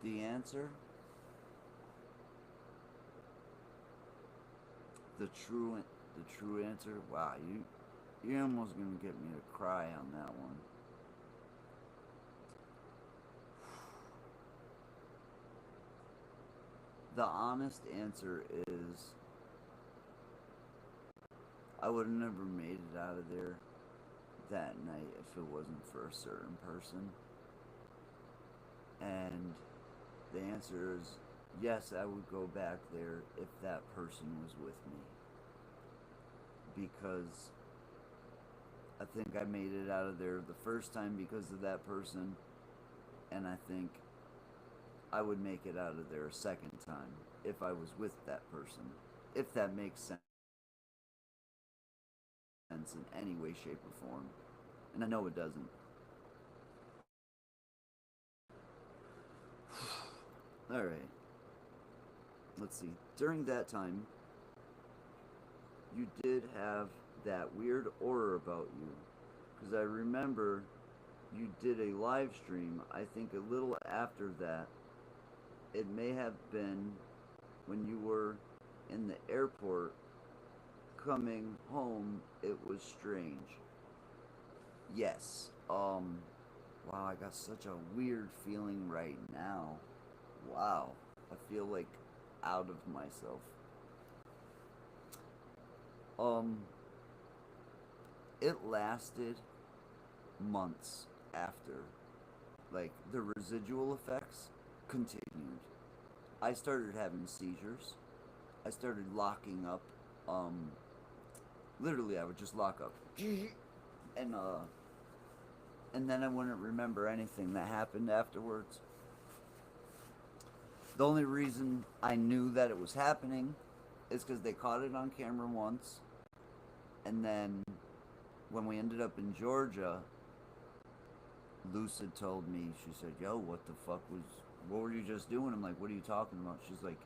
The answer? The true answer? Wow, you're almost gonna get me to cry on that one. The honest answer is I would have never made it out of there that night if it wasn't for a certain person. And the answer is yes, I would go back there if that person was with me. Because I think I made it out of there the first time because of that person, and I think I would make it out of there a second time if I was with that person. If that makes sense in any way, shape, or form. And I know it doesn't. Alright. Let's see. During that time, you did have that weird aura about you. Because I remember you did a live stream, I think a little after that. It may have been when you were in the airport coming home. It was strange. Yes. Wow, I got such a weird feeling right now. Wow. I feel like out of myself. It lasted months after. Like, the residual effects continued. I started having seizures. I started locking up. Literally, I would just lock up. And then I wouldn't remember anything that happened afterwards. The only reason I knew that it was happening is because they caught it on camera once. And then when we ended up in Georgia, Lucid told me, she said, yo, what were you just doing? I'm like, what are you talking about? She's like,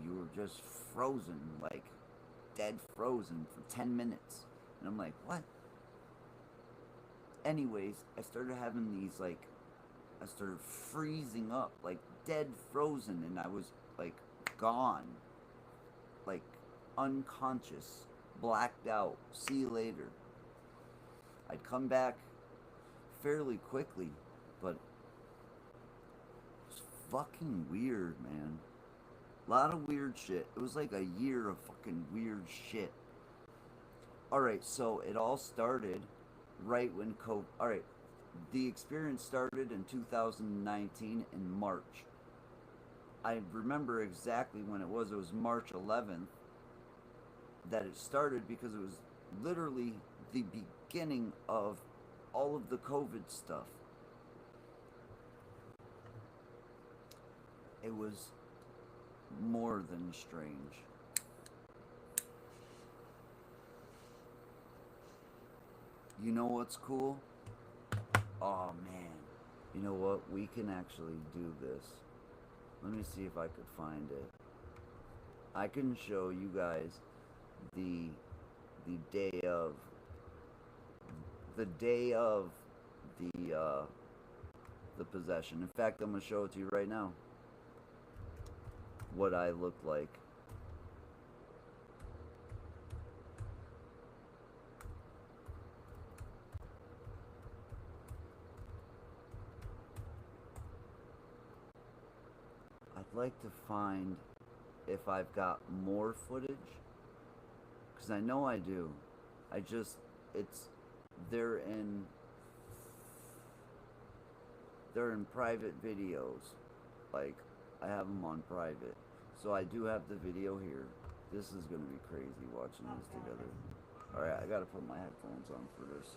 you were just frozen, like dead frozen for 10 minutes. And I'm like, what? Anyways, I started having these, like, I started freezing up, like dead frozen, and I was like gone, like unconscious, blacked out, see you later. I'd come back fairly quickly, but it was fucking weird, man. A lot of weird shit. It was like a year of fucking weird shit. Alright, so it all started right when COVID... Alright, the experience started in 2019 in March. I remember exactly when it was. It was March 11th that it started because it was literally the beginning of all of the COVID stuff. It was more than strange. You know what's cool? Oh man, you know what? We can actually do this. Let me see if I could find it. I can show you guys the day of the possession. In fact, I'm gonna show it to you right now. What I look like. I'd like to find if I've got more footage, because I know I do. They're in private videos. Like, I have them on private. So I do have the video here. This is gonna be crazy watching this together. Alright, I gotta put my headphones on for this,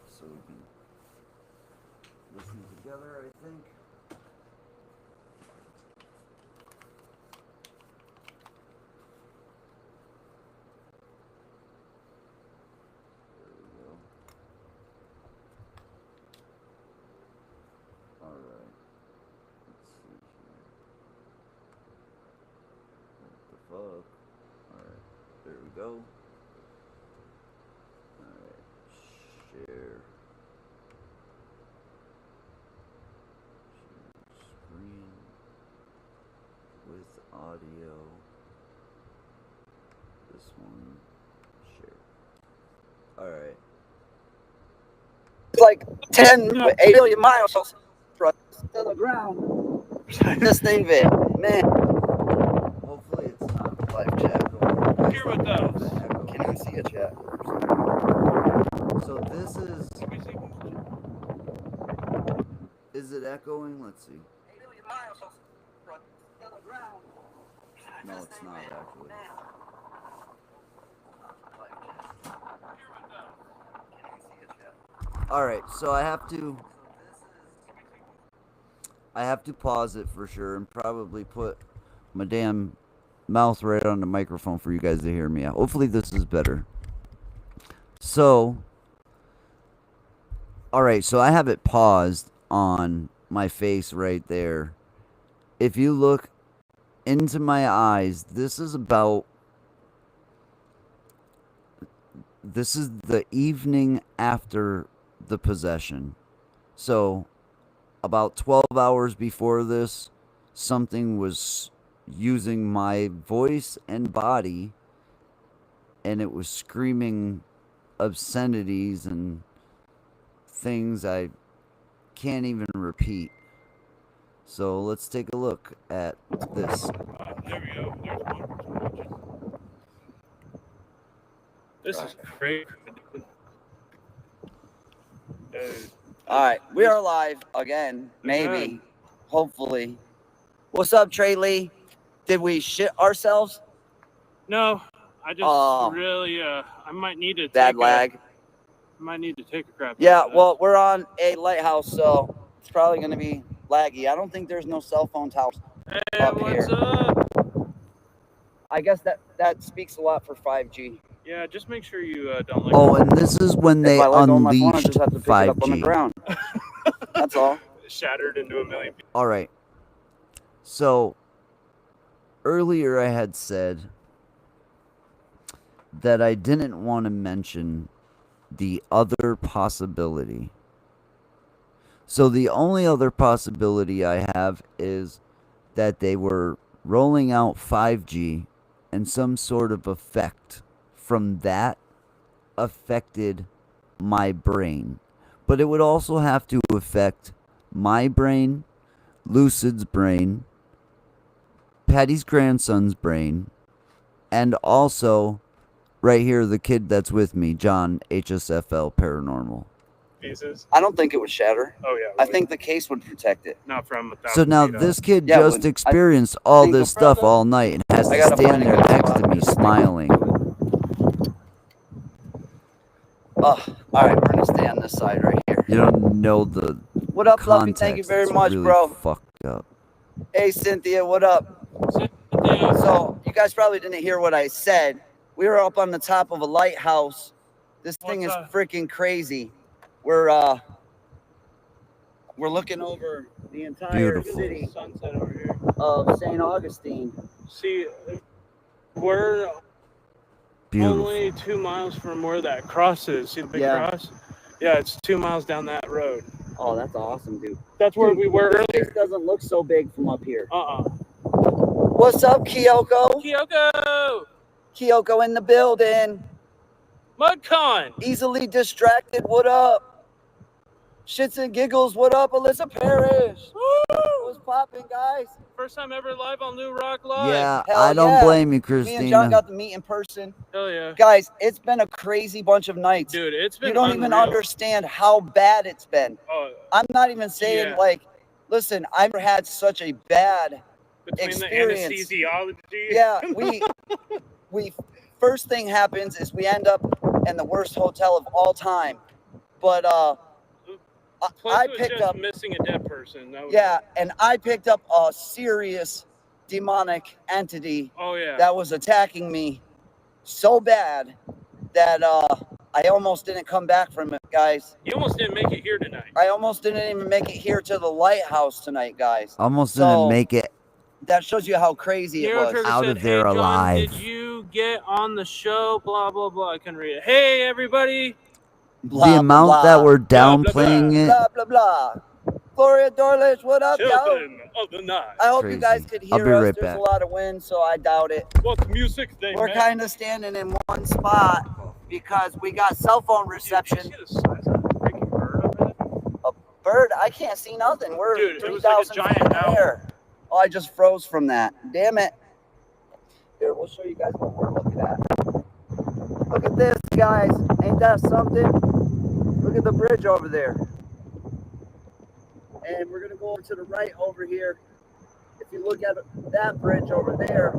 so we can listen together, I think. There we go. Alright. Let's see here. What the fuck? Alright. There we go. Alright. Share. Screen with audio. This one. Share. Alright. It's like 10, 8 million miles to the ground. This thing, man. Hopefully it's not Live chat. Here with those. Can I see a chat? So this is it echoing? Let's see. 8 million miles to the ground. No, it's not actually. Alright, so I have to pause it for sure and probably put my damn mouth right on the microphone for you guys to hear me out. Hopefully this is better. So, alright, so I have it paused on my face right there. If you look into my eyes, this is the evening after the possession. So, about 12 hours before this, something was using my voice and body, and it was screaming obscenities and things I can't even repeat. So let's take a look at this. There we go. There's one person watching. This is crazy. All right, we are live again. Maybe, hopefully. What's up, Trey Lee? Did we shit ourselves? No, I just really, I might need to Bad lag. Might need to take a crap. Yeah, well, we're on a lighthouse, so it's probably going to be laggy. I don't think there's no cell phone towers Hey, up what's here. up? I guess that speaks a lot for 5G. Yeah, just make sure you don't like. Oh, and this is when they If I let go of my phone, I unleashed just have to pick it up on the 5G. ground. That's all. Shattered into a million pieces. All right. So earlier I had said that I didn't want to mention the other possibility. So the only other possibility I have is that they were rolling out 5G and some sort of effect from that affected my brain. But it would also have to affect my brain, Lucid's brain, Patty's grandson's brain, and also right here the kid that's with me, John, HSFL Paranormal. Pieces. I don't think it would shatter. Oh yeah. I think the case would protect it. not from 1,000 So now feet up. this kid Yeah, just but I experienced all think this the stuff brother- all night and has I to gotta stand find a there good next spot. to me smiling. All right, we're gonna stay on this side right here. You don't know the What up, Fluffy? context. Thank you very It's much, really bro. fucked up. Hey, Cynthia, what up? So you guys probably didn't hear what I said. We were up on the top of a lighthouse. This thing is What's up? freaking crazy. We're looking over the entire Beautiful. city Sunset over here. of St. Augustine. See, we're Beautiful. only 2 miles from where that cross is. See the big Yeah. cross? Yeah, it's 2 miles down that road. Oh, that's awesome, dude. That's where we were This earlier. doesn't look so big from up here. Uh-uh. What's up, Kyoko? Kyoko! Kyoko in the building. MudCon! Easily distracted. What up? Shits and giggles. What up, Alyssa Parrish? What's popping, guys? First time ever live on New Rock Live. Yeah, Hell I don't yeah. blame you, Me and John Christina. got to meet in person. Hell yeah. Guys, it's been a crazy bunch of nights. Dude, it's been You don't even unreal. understand how bad it's been. Oh, I'm not even saying, Yeah. like, listen, I've never had such a bad between experience. the anesthesiology. Yeah, we first thing happens is we end up in the worst hotel of all time. But Plus, I it was picked just up, missing a dead person. That was yeah, and I picked up a serious demonic entity Oh yeah. that was attacking me so bad that I almost didn't come back from it, guys. You almost didn't make it here tonight. I almost didn't even make it here to the lighthouse tonight, guys. Almost So- didn't make it. That shows you how crazy it Hero was. Trigger Out said, of there hey, John, alive. did you get on the show? Blah, blah, blah. I couldn't read it. Hey, everybody. Blah, The amount blah, that we're Blah, blah, downplaying it. blah, blah, blah. Gloria Dorlich, what up, yo? Children of the night. I hope Crazy. you guys could I'll hear be us. right There's back. a lot of wind, so I doubt it. What music they We're make? kind of standing in one spot because we got cell phone reception. Dude, you see the size of that freaking bird up in it? Bird, I can't see nothing. We're Dude, it was like a 3,000 giant feet in the owl. air. Oh, I just froze from that. Damn it. Here, we'll show you guys what we're looking at. Look at this, guys. Ain't that something? Look at the bridge over there. And we're going to go over to the right over here. If you look at that bridge over there,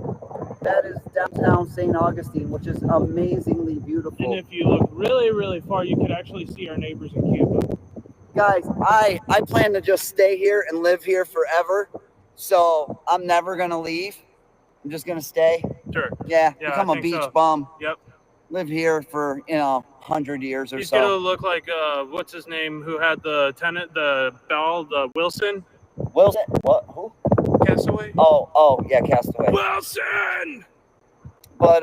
that is downtown St. Augustine, which is amazingly And beautiful. if you look really, really far, you could actually see our neighbors in Cuba. Guys, I plan to just stay here and live here forever. So I'm never going to leave. I'm just going to stay. Sure. Yeah, Yeah, become I a think beach so. bum. Yep. Live here for, 100 years or He's so. gonna look like what's his name? Who had the tenant, the bell, the Wilson Wilson? What? Who? Castaway? Oh, yeah, Castaway. Wilson. But,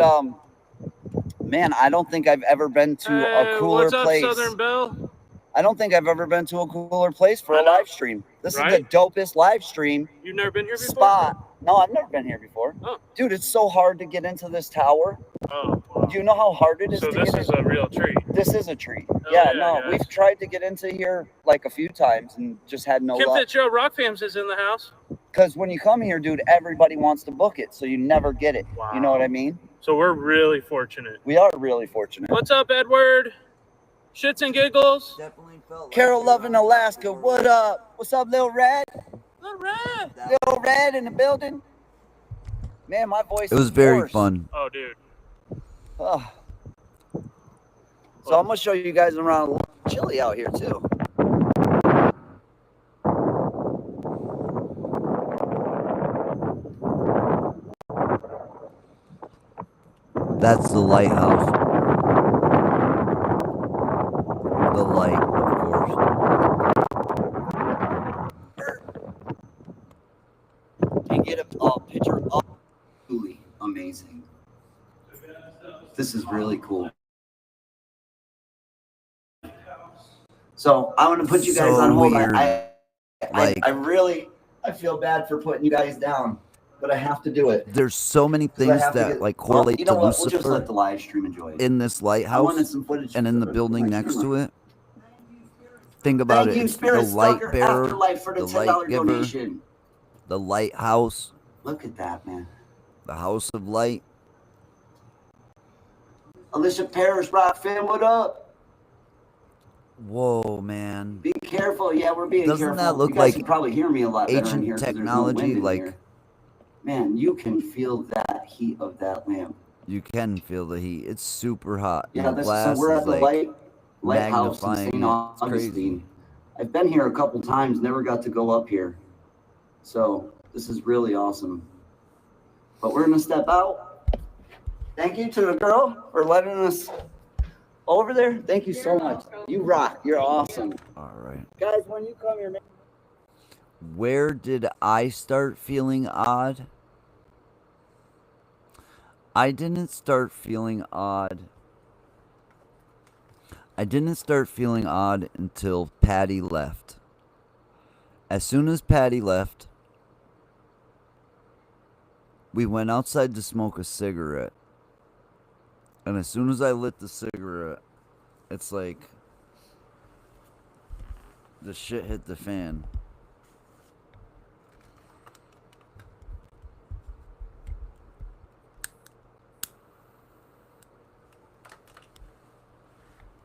man, I don't think I've ever been to a cooler what's up, place. Southern Belle? I don't think I've ever been to a cooler place for I a know. live stream. This is Right? the dopest live stream You've never been here before? spot. No, I've never been here before. Oh. Dude, it's so hard to get into this tower. Oh, wow. Do you know how hard it is So to this get is in? a real treat. This is a treat. Oh, Yeah, yeah, no, guys. we've tried to get into here like a few times and just had no Kim luck. Fitzgerald Rock Fams is in the house. Because when you come here, dude, everybody wants to book it, so you never get it. Wow. You know what I mean? So we're really fortunate. We are really fortunate. What's up, Edward? Shits and giggles. Definitely felt like Carol we Love were in on Alaska, tour. what up? What's up, Lil Red? All right. Lil Red in the building? Man, my voice It was is very hoarse. fun. Oh, dude. Ugh. So I'm going to show you guys around. A little chilly out here, too. That's the lighthouse. The light, of course. And get a picture of Truly amazing. This is really cool. So I want to put you guys So on hold. weird. I feel bad for putting you guys down, but I have to do it. There's so many 'Cause I things have to that get- like well, correlate you know to what? We'll just let Lucifer the live stream enjoy it. in this I wanted lighthouse some footage and in the for building my next camera. to it. Think about Thank it. you, It's the Spirit light Stalker bearer, Afterlife, for the the $10 light giver, donation. the lighthouse, Look at that, man. the house of light. Alicia Parrish, Rock Fam, what up? Whoa, man. Be careful. Yeah, we're being Doesn't careful. that look you guys like can probably hear me a lot better in ancient here 'cause there's no technology, wind in like- here. Man, you can feel that heat of that lamp. You can feel the heat. It's super hot. Yeah, the this glass so we're is at the like lighthouse in magnifying St. it. It's crazy. Augustine. I've been here a couple times, never got to go up here. So this is really awesome. But we're gonna step out. Thank you to the girl for letting us over there. Thank you so much. You rock. You're awesome. All right. Guys, when you come here, man. Where did I start feeling odd? I didn't start feeling odd. I didn't start feeling odd until Patty left. As soon as Patty left, we went outside to smoke a cigarette. And as soon as I lit the cigarette, it's like the shit hit the fan.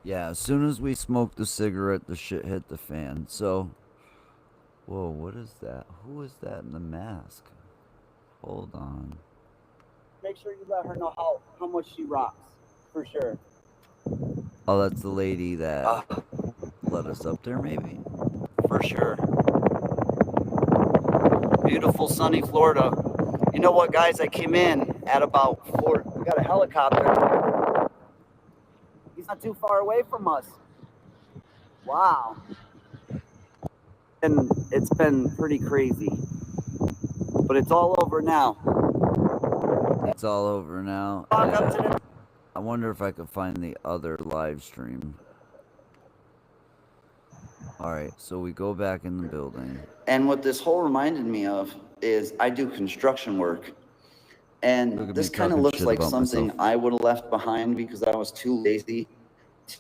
Yeah, as soon as we smoked the cigarette, the shit hit the fan. So, whoa, what is that? Who is that in the mask? Hold on. Make sure you let her know how much she rocks, for sure. Oh, that's the lady that let us up there, maybe? For sure. Beautiful sunny Florida. You know what, guys? I came in at about 4. We got a helicopter. He's not too far away from us. Wow. And it's been pretty crazy. But it's all over now. It's all over now. Walk up to the I wonder if I could find the other live stream. Alright, so we go back in the building. And what this whole reminded me of is I do construction work. And this kind of looks like something I would have left behind because I was too lazy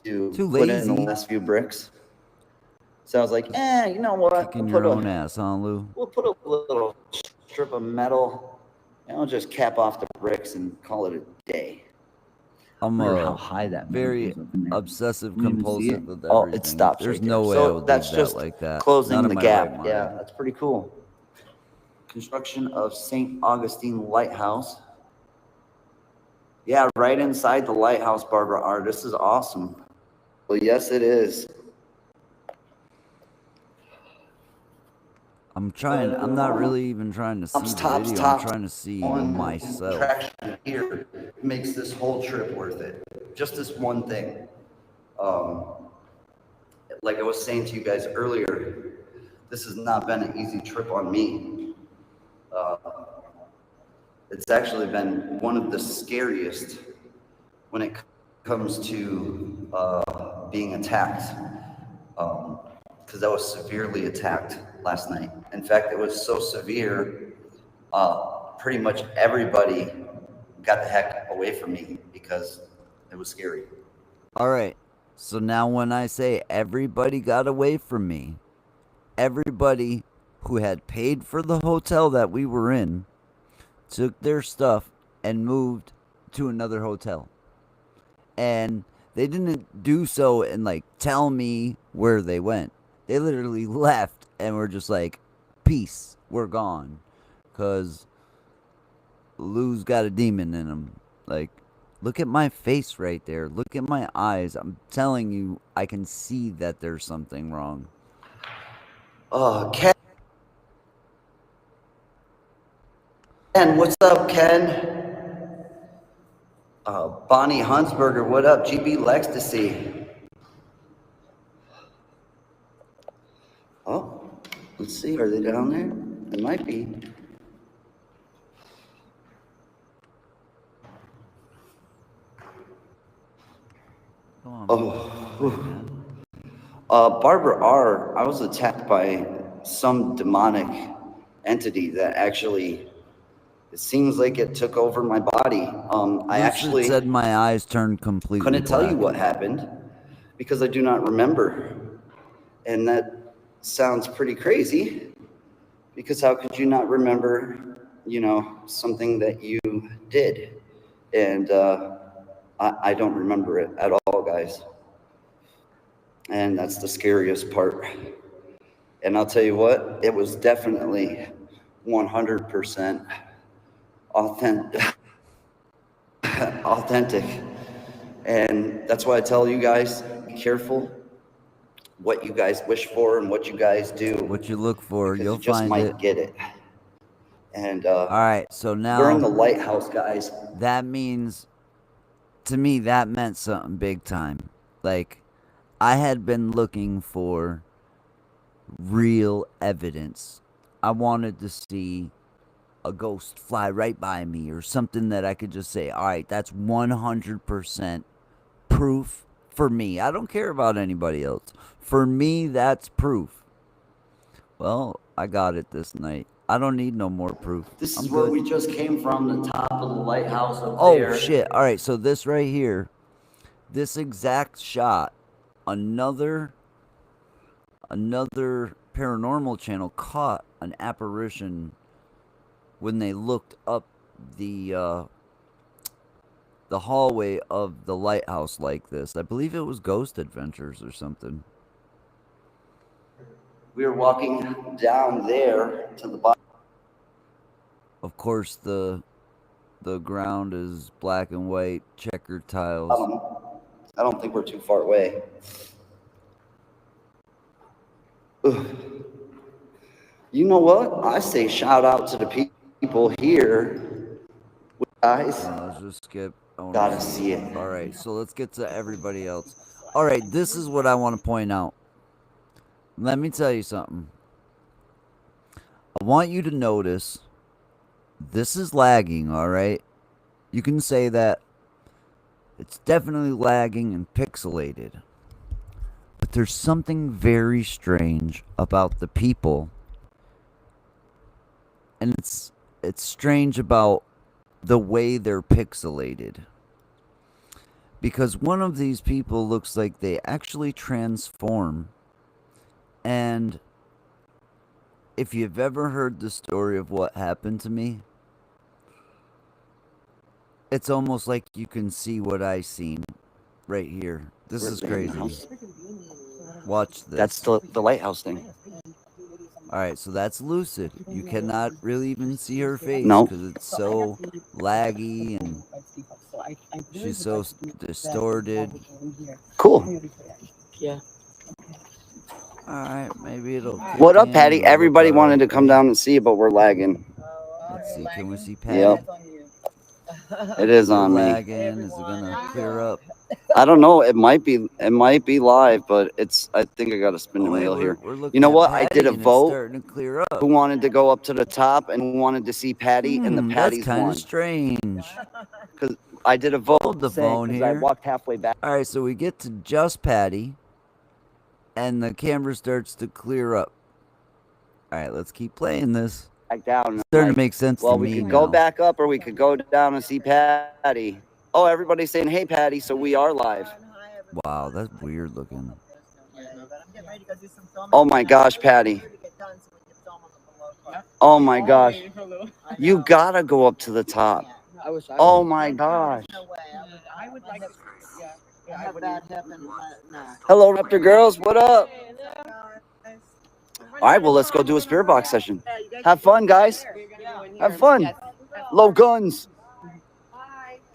to put in the last few bricks. So I was like, you know what? Kicking your own ass, huh, Lou? We'll put a little strip of metal and I'll just cap off the bricks and call it a day. I'm how high that very obsessive compulsive with everything. Oh, it stops. There's right no there. way So I would that's leave just that like that. closing Not in the my gap. right mind. Yeah, that's pretty cool. Construction of St. Augustine Lighthouse. Yeah, right inside the lighthouse, Barbara R. This is awesome. Well, yes, it is. I'm not really even trying to see the video. I'm trying to see myself. Traction here makes this whole trip worth it. Just this one thing. Like I was saying to you guys earlier, this has not been an easy trip on me. It's actually been one of the scariest when it comes to being attacked. Because I was severely attacked last night. In fact, it was so severe, pretty much everybody got the heck away from me because it was scary. All right. So now when I say everybody got away from me, everybody who had paid for the hotel that we were in took their stuff and moved to another hotel. And they didn't do so and like tell me where they went. They literally left and were just like, peace, we're gone. Because Lou's got a demon in him. Like, look at my face right there. Look at my eyes. I'm telling you, I can see that there's something wrong. Ken, what's up, Ken? Bonnie Huntsberger, what up? GB Lextasy. Oh, let's see. Are they down there? They might be. Barbara R., I was attacked by some demonic entity that actually, it seems like it took over my body. I actually said my eyes turned completely couldn't tell black. you what happened because I do not remember. And that sounds pretty crazy because how could you not remember, something that you did? And I don't remember it at all, guys. And that's the scariest part. And I'll tell you what, it was definitely 100% authentic. And that's why I tell you guys, be careful what you guys wish for and what you guys do. What you look for, you'll you just find might it. get it. And all right, so now we're in the lighthouse, guys. That means, to me, that meant something big time. Like, I had been looking for real evidence. I wanted to see a ghost fly right by me or something that I could just say, all right, that's 100% proof for me. I don't care about anybody else. For me, that's proof. Well, I got it this night. I don't need no more proof. This is where we just came from, the top of the lighthouse up there. Oh, shit. All right, so this right here, this exact shot, another paranormal channel caught an apparition when they looked up the the hallway of the lighthouse like this. I believe it was Ghost Adventures or something. We were walking down there to the bottom. Of course, the ground is black and white checkered tiles. I don't think we're too far away. Ugh. You know what? I say shout out to the people here. Guys, Let's just skip. gotta see it. All right, so let's get to everybody else. All right, this is what I want to point out. Let me tell you something. I want you to notice this is lagging, all right? You can say that it's definitely lagging and pixelated. But there's something very strange about the people. And it's strange about the way they're pixelated. Because one of these people looks like they actually transform. And if you've ever heard the story of what happened to me, it's almost like you can see what I seen right here. This is crazy. Watch this. That's the lighthouse thing. Alright, so that's Lucid. You cannot really even see her face Nope. because it's so laggy and she's so distorted. Cool. Yeah. Alright, maybe it'll... What up, Patty? Everybody wanted to come down and see, but we're lagging. Let's see, can we see Patty? Yep. It is on me. Lagging. Is it gonna clear up? I don't know. It might be live, but I think I got to spin the wheel here. You know what? I did a vote. Who wanted to go up to the top and who wanted to see Patty, and the Patty's that's kind won. of strange. Because I did a vote. Hold the phone I here. walked halfway back. All right, so we get to just Patty, and the camera starts to clear up. All right, let's keep playing this. Back down. It's starting to make sense Well, to we me could go now. back up, or we could go down and see Patty. Oh, everybody's saying, "Hey, Patty!" So we are live. Wow, that's weird looking. Oh my gosh, Patty. Oh my gosh. You gotta go up to the top. Oh my gosh. Hello, Raptor girls. What up? All right, well, let's go do a spirit box session. Have fun, guys. Have fun. Low guns.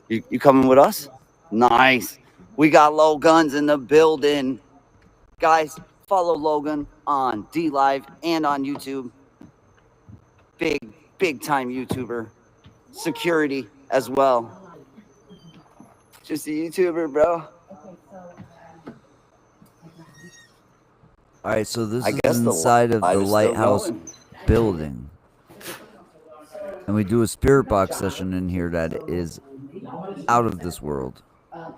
You coming with us? Nice. We got Low Guns in the building. Guys, follow Logan on DLive and on YouTube. Big time YouTuber. Security as well. Just a YouTuber, bro. All right, so this I is guess the inside of light the is still lighthouse going. building. And we do a spirit box session in here that is out of this world.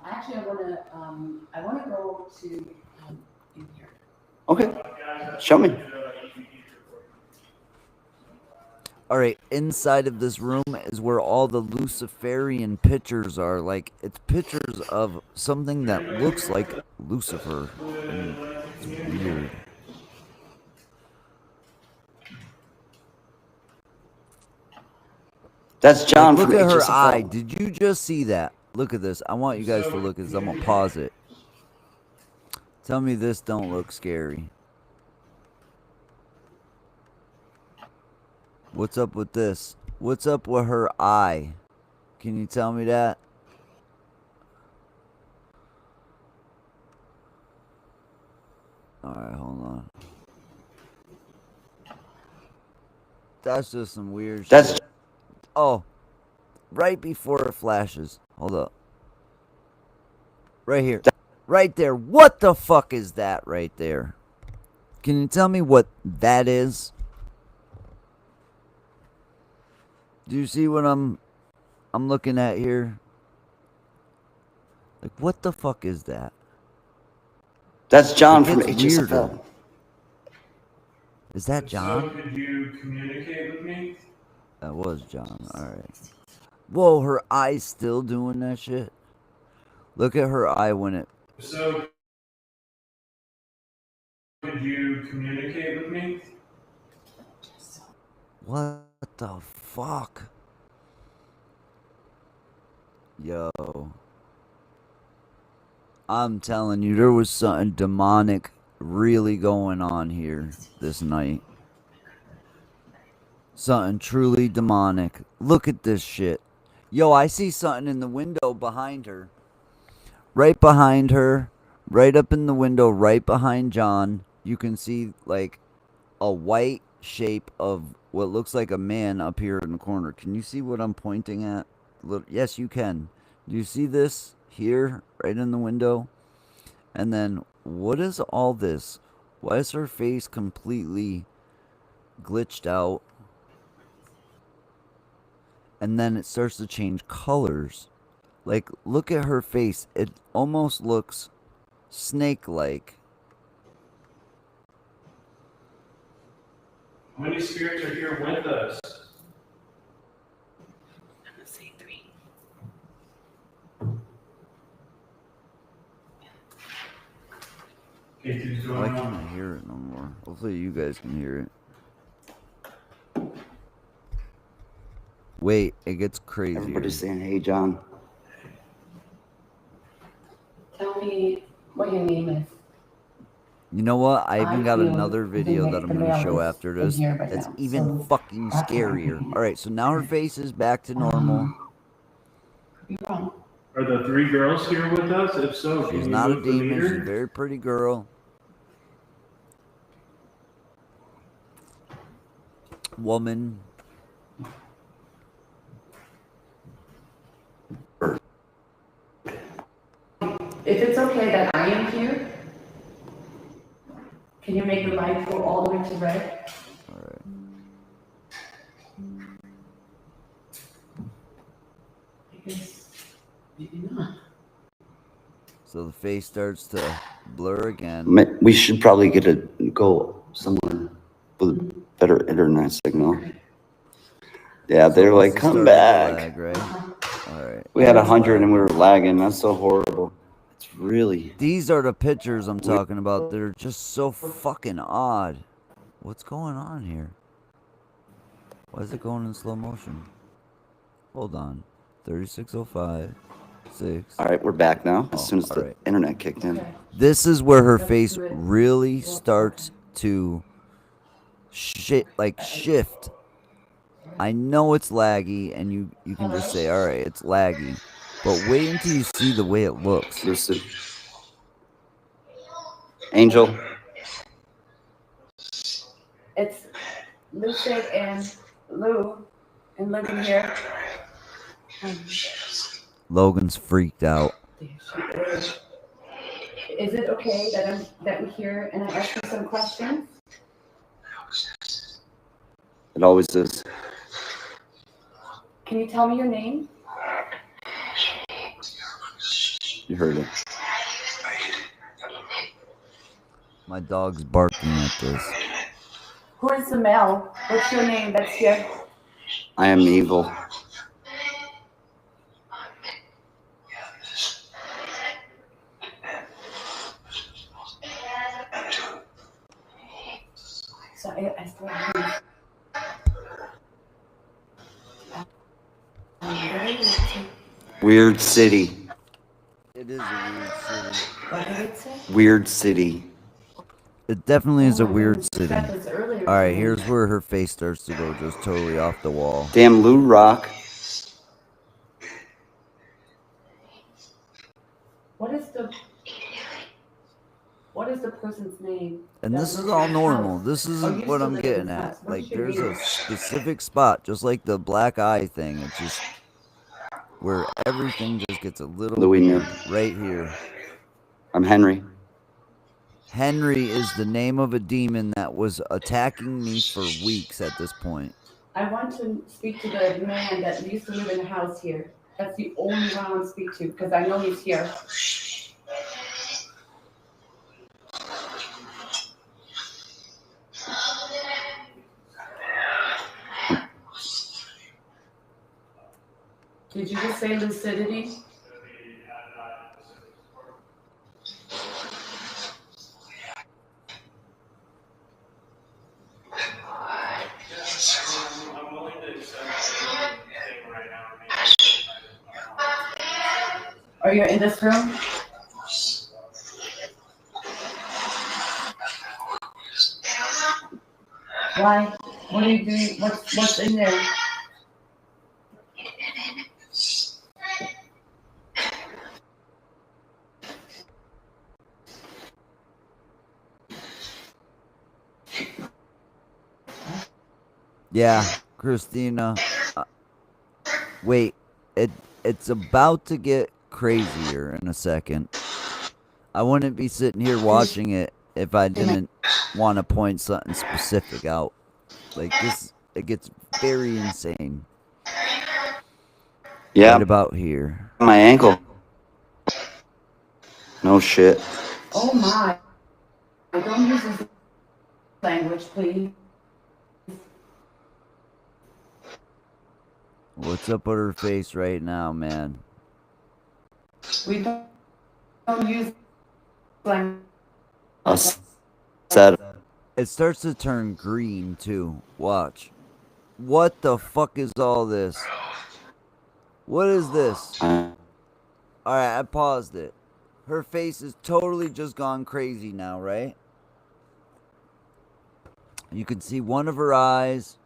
Actually, I wanna go to in here. Okay. Show me. All right, inside of this room is where all the Luciferian pictures are. Like, it's pictures of something that looks like Lucifer. And it's weird. That's John Like, from look at her HSFL. eye. Did you just see that? Look at this. I want you guys to look at this. I'm going to pause it. Tell me this don't look scary. What's up with this? What's up with her eye? Can you tell me that? Alright, hold on. That's just some weird shit. Oh. Right before it flashes. Hold up. Right here. Right there. What the fuck is that right there? Can you tell me what that is? Do you see what I'm looking at here? Like, what the fuck is that? That's John from It gets HSFL. weirder. Is that John? So could you communicate with me? That was John. Alright. Whoa, her eye's still doing that shit. Look at her eye when it... So could you communicate with me? What the fuck? Yo. I'm telling you, there was something demonic really going on here this night. Something truly demonic. Look at this shit. Yo, I see something in the window behind her. Right behind her. Right up in the window, right behind John. You can see, like, a white shape of what looks like a man up here in the corner. Can you see what I'm pointing at? Yes, you can. Do you see this here, right in the window? And then, what is all this? Why is her face completely glitched out? And then it starts to change colors. Like, look at her face. It almost looks snake-like. How many spirits are here with us? I'm gonna say 3. I can't hear it no more. Hopefully you guys can hear it. Wait, it gets crazier. Everybody's saying, hey, John. Tell me what your name is. You know what? I even got feel another video that I'm going to show after this. in here right It's now, even so fucking that's what I'm scarier. thinking. Alright, so now her face is back to normal. Could be wrong. Are the 3 girls here with us? If so, can She's you not a move the demon. She's a meter? very pretty girl. Woman. If it's okay that I am here, can you make the light go all the way to red? Alright. I guess maybe not. So the face starts to blur again. We should probably go somewhere with a better internet signal. Yeah, they're So like, this is come starting to back. lag, right? Alright. We had 100 and we were lagging. That's so horrible. It's really. These are the pictures I'm talking about. They're just so fucking odd. What's going on here? Why is it going in slow motion? Hold on. 3605. 6. All right, we're back now. As soon as the alright. internet kicked in. Okay. This is where her Let's face do it. really starts to shift. I know it's laggy, and you can just say, all right, it's laggy. But wait until you see the way it looks. Lucid. Angel. It's Lucid and Lou and Logan here. Logan's freaked out. There she is. Is it okay that we're here and I ask you some questions? It always is. Can you tell me your name? You heard it. My dog's barking at this. Who is the male? What's your name that's here? I am evil. So I still have Weird city. It is a weird city. What did it say? Weird city. It definitely is a weird We city. said this earlier Alright, today. here's where her face starts to go just totally off the wall. Damn Lou Rock. What is the person's name? And that this is lives all in the normal. house? This Oh, isn't you what still I'm live in getting the at. house. What's Like, your there's a name? specific spot, just like the black eye thing. It's just where everything just gets a little Louis weird. knew. Right here. I'm Henry. Henry is the name of a demon that was attacking me for weeks at this point. I want to speak to the man that used to live in the house here. That's the only one I want to speak to because I know he's here. Did you just say lucidity? Are you in this room? Why? What are you doing? What's in there? Yeah, Christina. Wait, it's about to get crazier in a second. I wouldn't be sitting here watching it if I didn't want to point something specific out. Like this, it gets very insane. Yeah, Right about here. my ankle. No shit. Oh my. Don't use this language, please. What's up with her face right now, man? We don't use language. Said It starts to turn green too. Watch. What the fuck is all this? What is this? Alright, I paused it. Her face is totally just gone crazy now, right? You can see one of her eyes.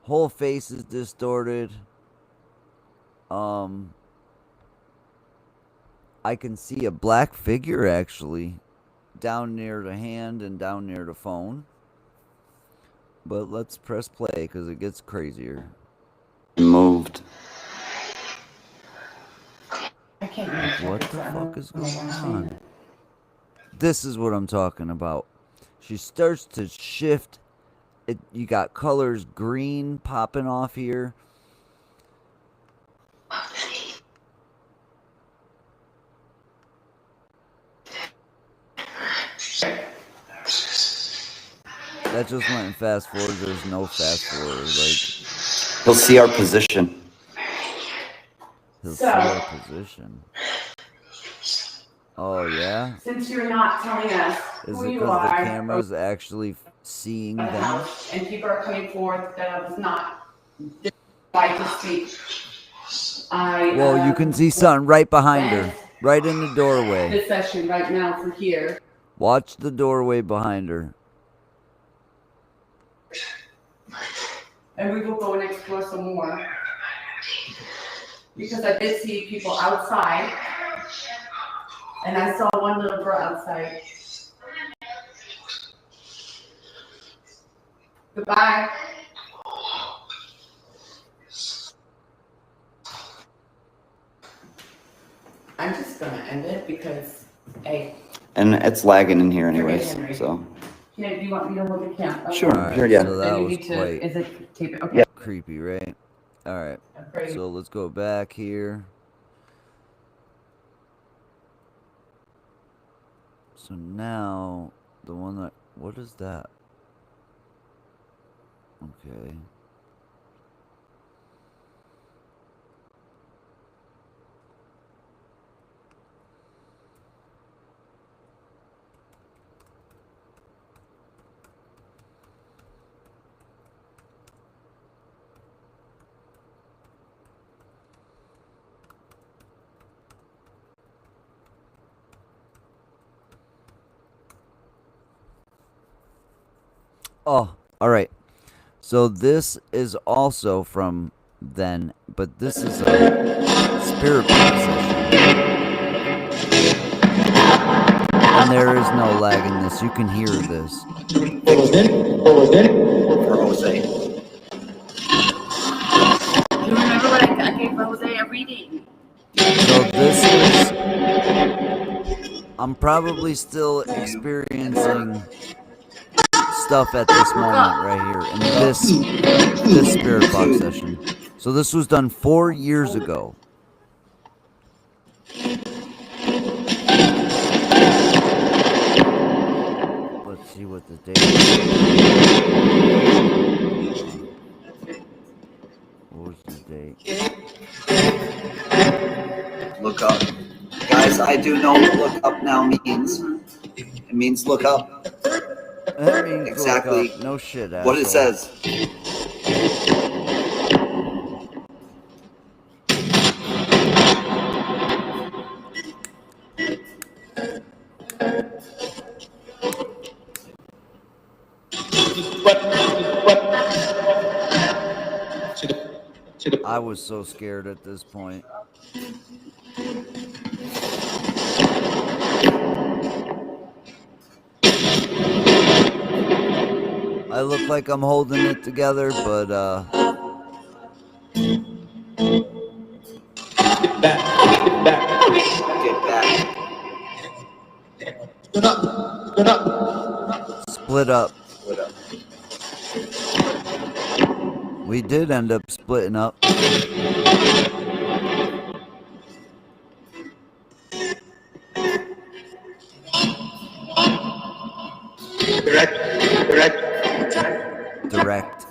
Whole face is distorted. I can see a black figure actually down near the hand and down near the phone. But let's press play because it gets crazier. moved. I can't even What the fuck is going on? This is what I'm talking about. She starts to shift. You got colors green popping off here. That just went fast forward. There's no fast forward. Like He'll see our position. he'll see our position. Oh yeah. Since you're not telling us Is who it you because the are, camera's actually seeing the them? house, and people are coming forth that I was not right to speak. Well, you can see something right behind her, right in the doorway. This session right now from here. Watch the doorway behind her. And we will go and explore some more. Because I did see people outside. And I saw one little girl outside. Goodbye. I'm just gonna end it because, hey. And it's lagging in here Forget anyways, Henry. so. Yeah, do you want me to hold the camera? Sure. Alright, Sure, yeah. so that Then you was need to, quite is it tape it? Okay. Yeah. creepy, right? Alright, Great. so let's go back here. So now, the one that, what is that? Okay. Oh, all right. So this is also from then, but this is a spirit box session. And there is no lag in this. You can hear this. For Jose. Do you remember what I gave Rose a reading? So this is, I'm probably still experiencing stuff at this moment right here in this spirit box session. So this was done 4 years ago. Let's see what the date is. What was the date? Look up. Guys, I do know what look up now means. It means look up. That means Exactly look up. No shit, what it asshole. says. I was so scared at this point. I look like I'm holding it together, but Get back. split up. We did end up splitting up. Direct.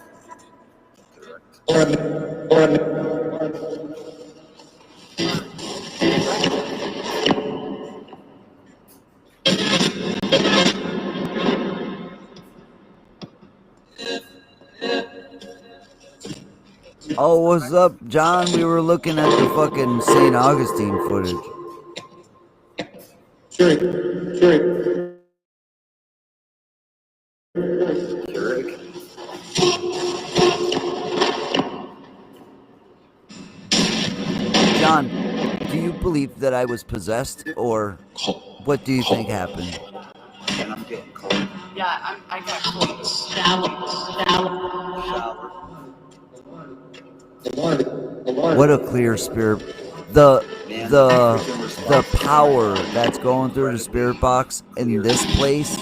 Oh, what's up, John? We were looking at the fucking St. Augustine footage. John, do you believe that I was possessed, or what do you think happened? And I'm getting cold. Yeah, I got cold. What a clear spirit. The power that's going through the spirit box in this place,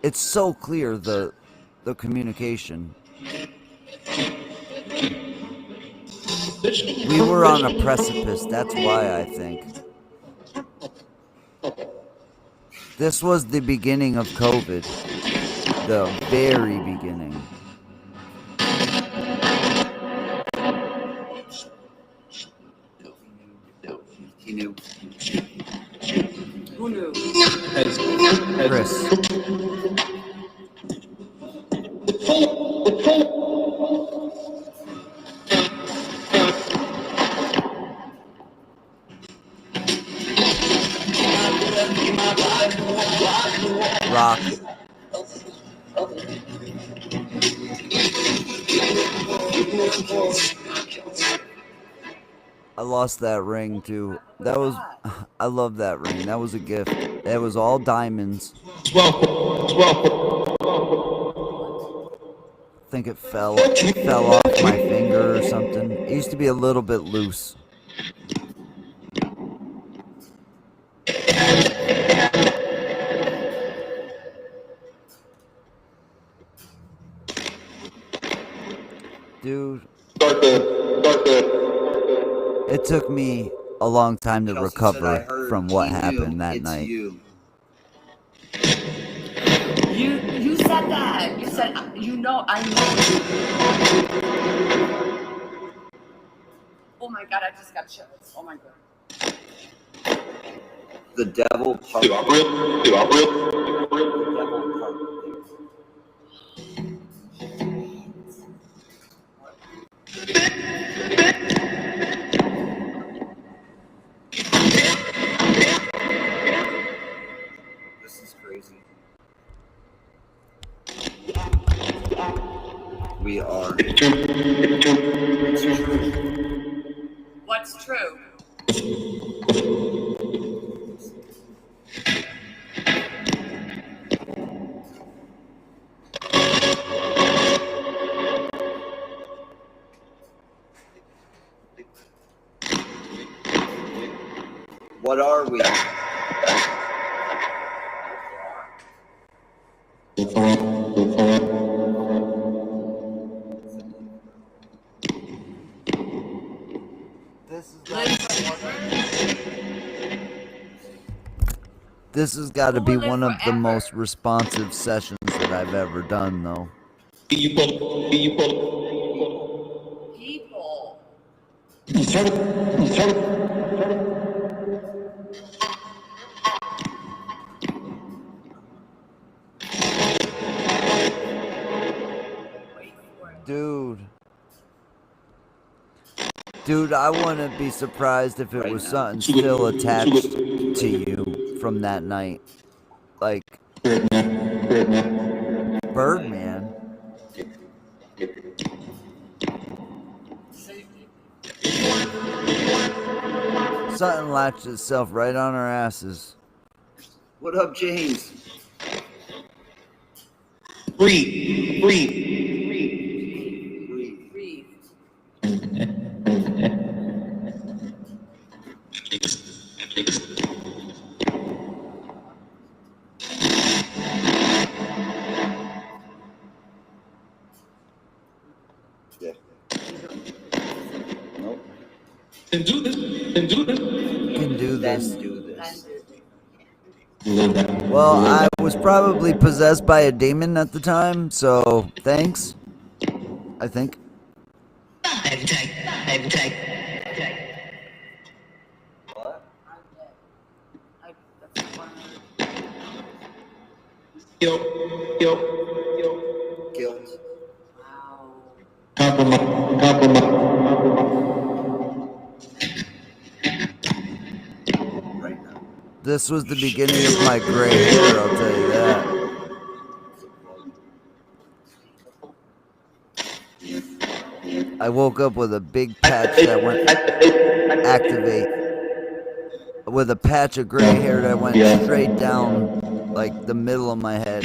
it's so clear, the communication. We were on a precipice, that's why I think. This was the beginning of COVID. The very beginning. He knew. Who knew? Chris. Rock. I lost that ring too. That was, I love that ring. That was a gift. It was all diamonds. I think it fell off my finger or something. It used to be a little bit loose. Dude, it took me a long time to recover from what happened that night. You said that. You said, I know. Oh my God, I just got chills. Oh my God. The devil part. This is crazy. We are. What's true? What are we? This has got to be one of the most responsive sessions that I've ever done, though. People. Dude, I wouldn't be surprised if it was something still attached to you from that night. Like, Birdman. Something latched itself right on our asses. What up, James? Breathe. Yeah. Nope. Can do this. Can do this. Then do this. Well, I was probably possessed by a demon at the time, so thanks. I think. What? Guilt. Guilt. Compromise. Right now. This was the beginning of my gray hair, I'll tell you that. I woke up with a big patch that went activate. With a patch of gray hair that went straight down like the middle of my head.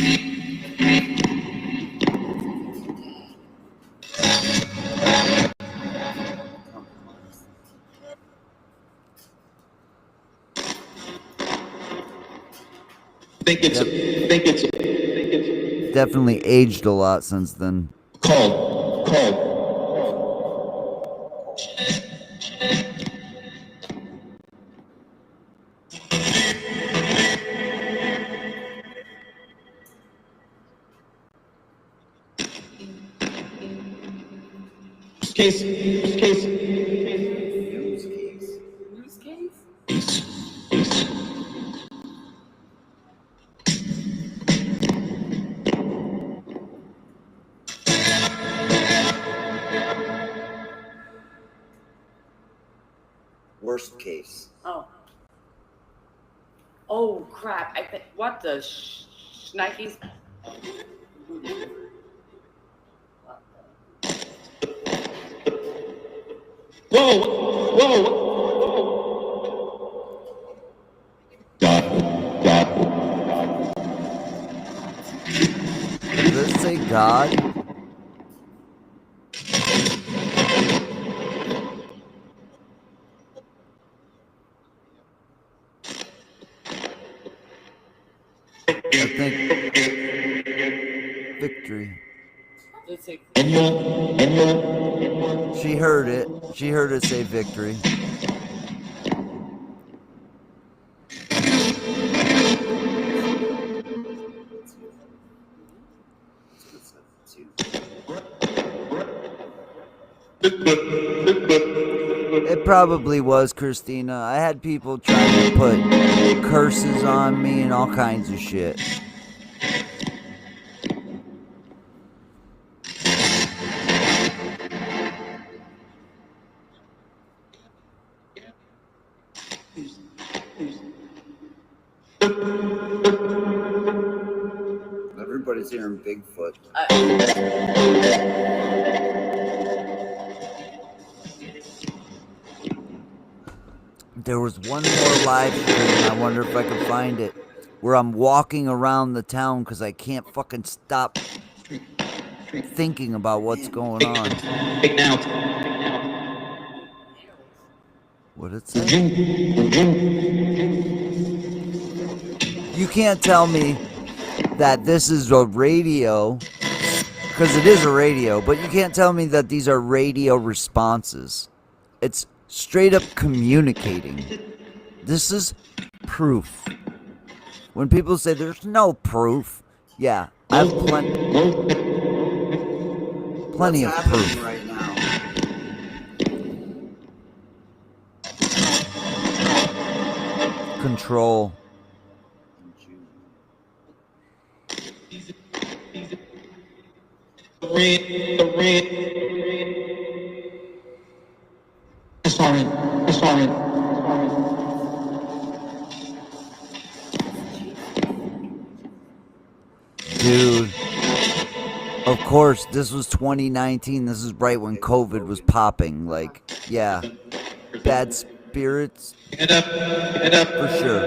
Think it's Definitely aged a lot since then. called. Case. News case? Worst case. Oh. Oh, crap. I think, what the Nikes? Whoa. God. Does it say God? I think victory. She heard it. She heard it say victory. It probably was Christina. I had people trying to put curses on me and all kinds of shit. Everybody's hearing Bigfoot. There was one more live stream, I wonder if I can find it, where I'm walking around the town because I can't fucking stop thinking about what's going on. Big now. What did it say? You can't tell me that this is a radio, because it is a radio, but you can't tell me that these are radio responses. It's straight up communicating. This is proof. When people say there's no proof, yeah, I have plenty of proof. Right now. Control. The red. Sorry. Dude, Of course, this was 2019. This is right when COVID was popping. Like, yeah, bad spirits for sure.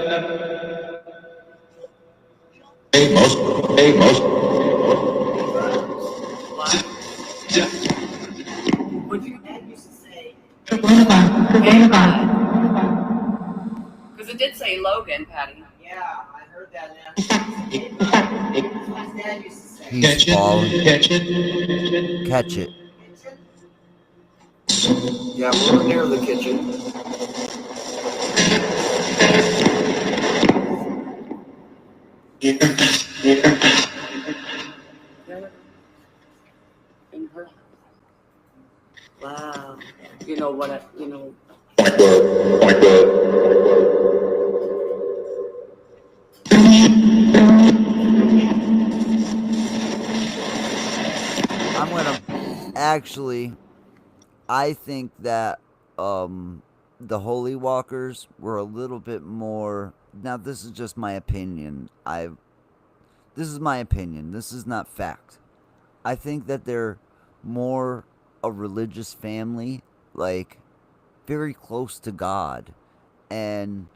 What your dad used to say. Because it did say Logan, Patty. Yeah, I heard that now. That's what his dad used to say. He's falling. Catch it. Yeah, we're near the kitchen. In her. Wow. You know what? You know. I'm gonna actually. I think that the Holy Walkers were a little bit more. Now, this is just my opinion. This is my opinion. This is not fact. I think that they're more a religious family, like very close to God, and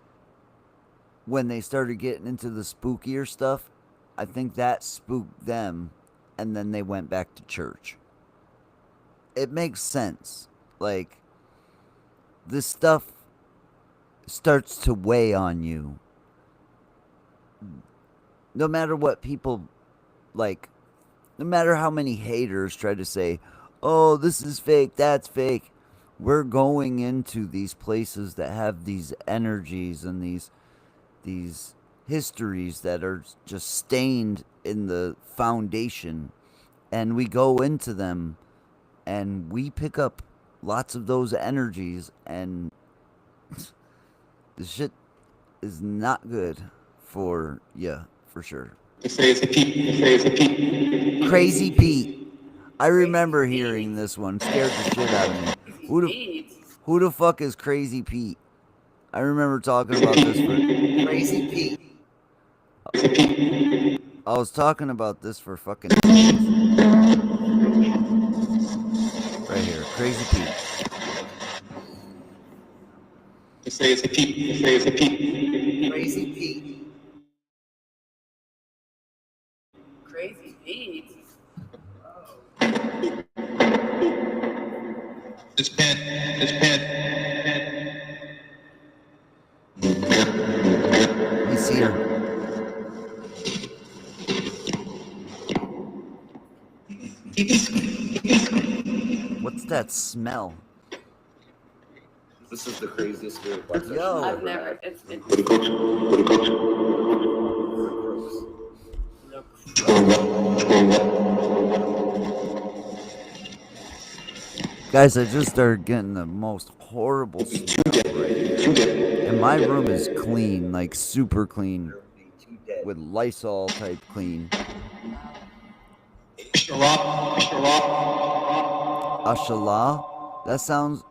when they started getting into the spookier stuff, I think that spooked them, and then they went back to church. It makes sense. Like, this stuff starts to weigh on you. No matter what people, like, no matter how many haters try to say, oh, this is fake, that's fake, we're going into these places that have these energies and these histories that are just stained in the foundation, and we go into them and we pick up lots of those energies, and the shit is not good for you, for sure. Crazy Pete. I remember hearing this one. Scared the shit out of me. Who the fuck is Crazy Pete? I remember talking about this for Crazy Pete. I was talking about this for fucking right here. Crazy Pete. Crazy Pete. Crazy Pete. It's pen. He's here. What's that smell? This is the craziest spirit box. Yo. I've never. Guys, I just started getting the most horrible smell right here. And my room is clean, like super clean, with Lysol type clean. Ashallah? That sounds...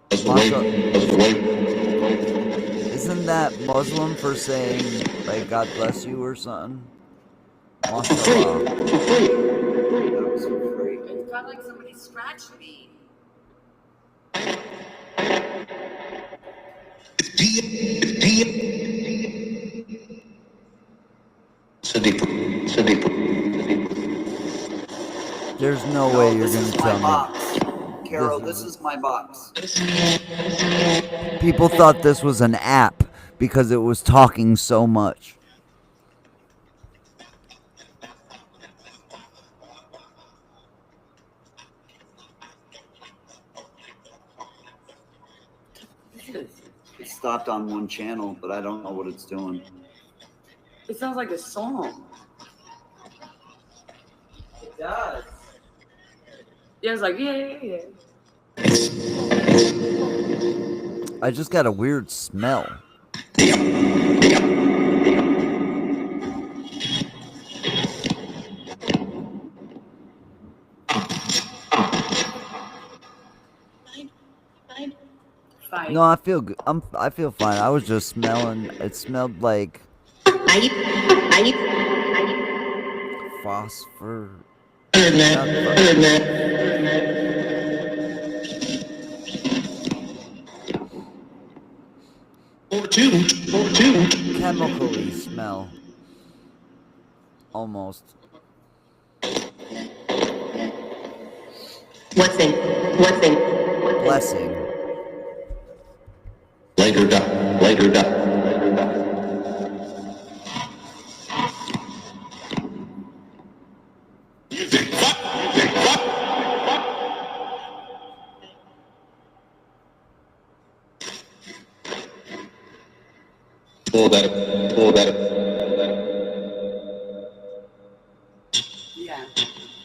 Isn't that Muslim for saying, like, God bless you or something? Mashallah. It felt like somebody scratched me. There's no way you're going to tell me. Carol, this is my box. People thought this was an app because it was talking so much. It stopped on one channel, but I don't know what it's doing. It sounds like a song. It does. Yeah, it's like, yeah. I just got a weird smell. Fine. No, I feel good. I feel fine. I was just smelling. It smelled like phosphor. Chemically smell. Almost. Blessing. Blessing. Later, Doc. Pull that. Yeah,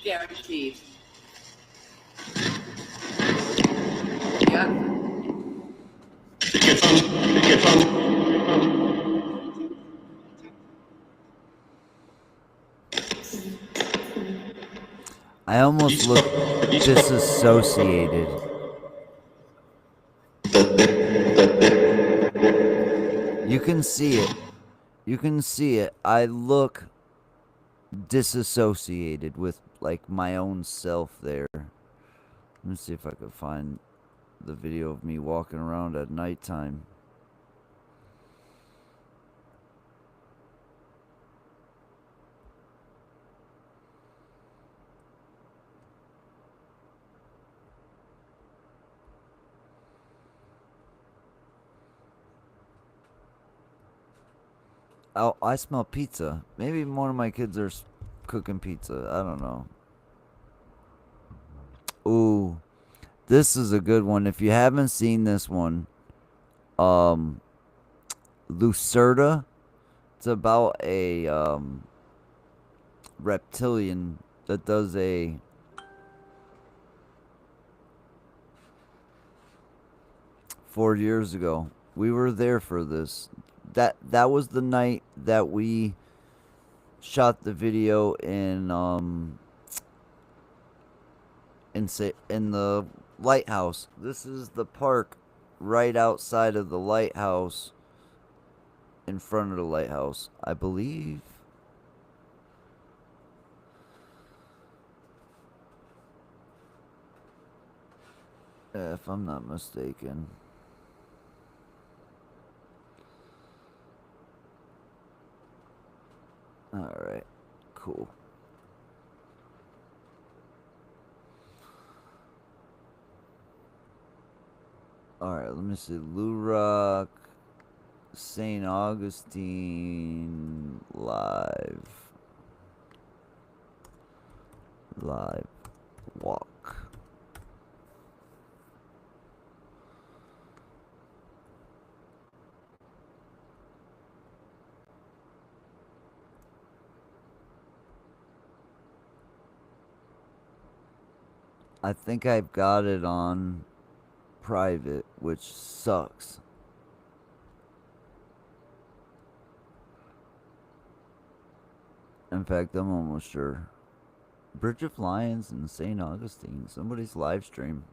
guaranteed. Yeah. I almost look disassociated. You can see it. You can see it. I look disassociated with, like, my own self there. Let me see if I can find the video of me walking around at nighttime. Oh, I smell pizza. Maybe one of my kids are cooking pizza. I don't know. Ooh, this is a good one. If you haven't seen this one, Lucerda. It's about a reptilian that does a four years ago. We were there for this. That was the night that we shot the video in the lighthouse. This is the park right outside of the lighthouse, in front of the lighthouse, I believe. If I'm not mistaken. Alright, cool. Alright, let me see. Luroc, St. Augustine, live walk. I think I've got it on private, which sucks. In fact, I'm almost sure. Bridge of Lions in St. Augustine. Somebody's live stream.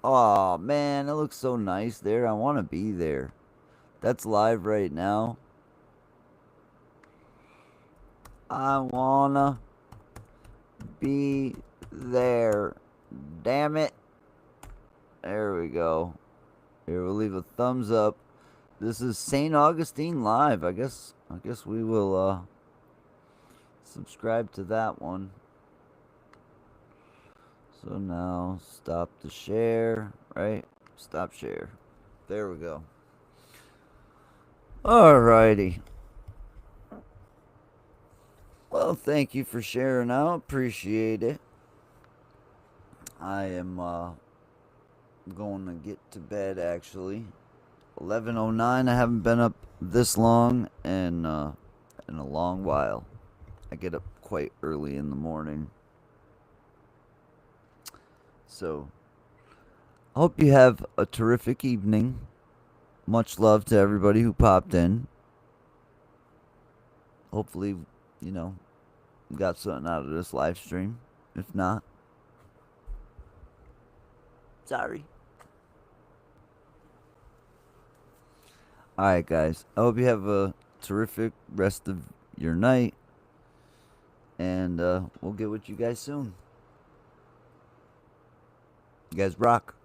Aw, man, it looks so nice there. I want to be there. That's live right now. I wanna be there. Damn it. There we go. Here, we'll leave a thumbs up. This is St. Augustine live. I guess we will subscribe to that one. So now stop the share, right? Stop share. There we go. Alrighty. Well, thank you for sharing out. Appreciate it. I am going to get to bed, actually. 11:09. I haven't been up this long in a long while. I get up quite early in the morning. So, I hope you have a terrific evening. Much love to everybody who popped in. Hopefully, you know, got something out of this live stream. If not, sorry. Alright, guys. I hope you have a terrific rest of your night. And we'll get with you guys soon. You guys rock.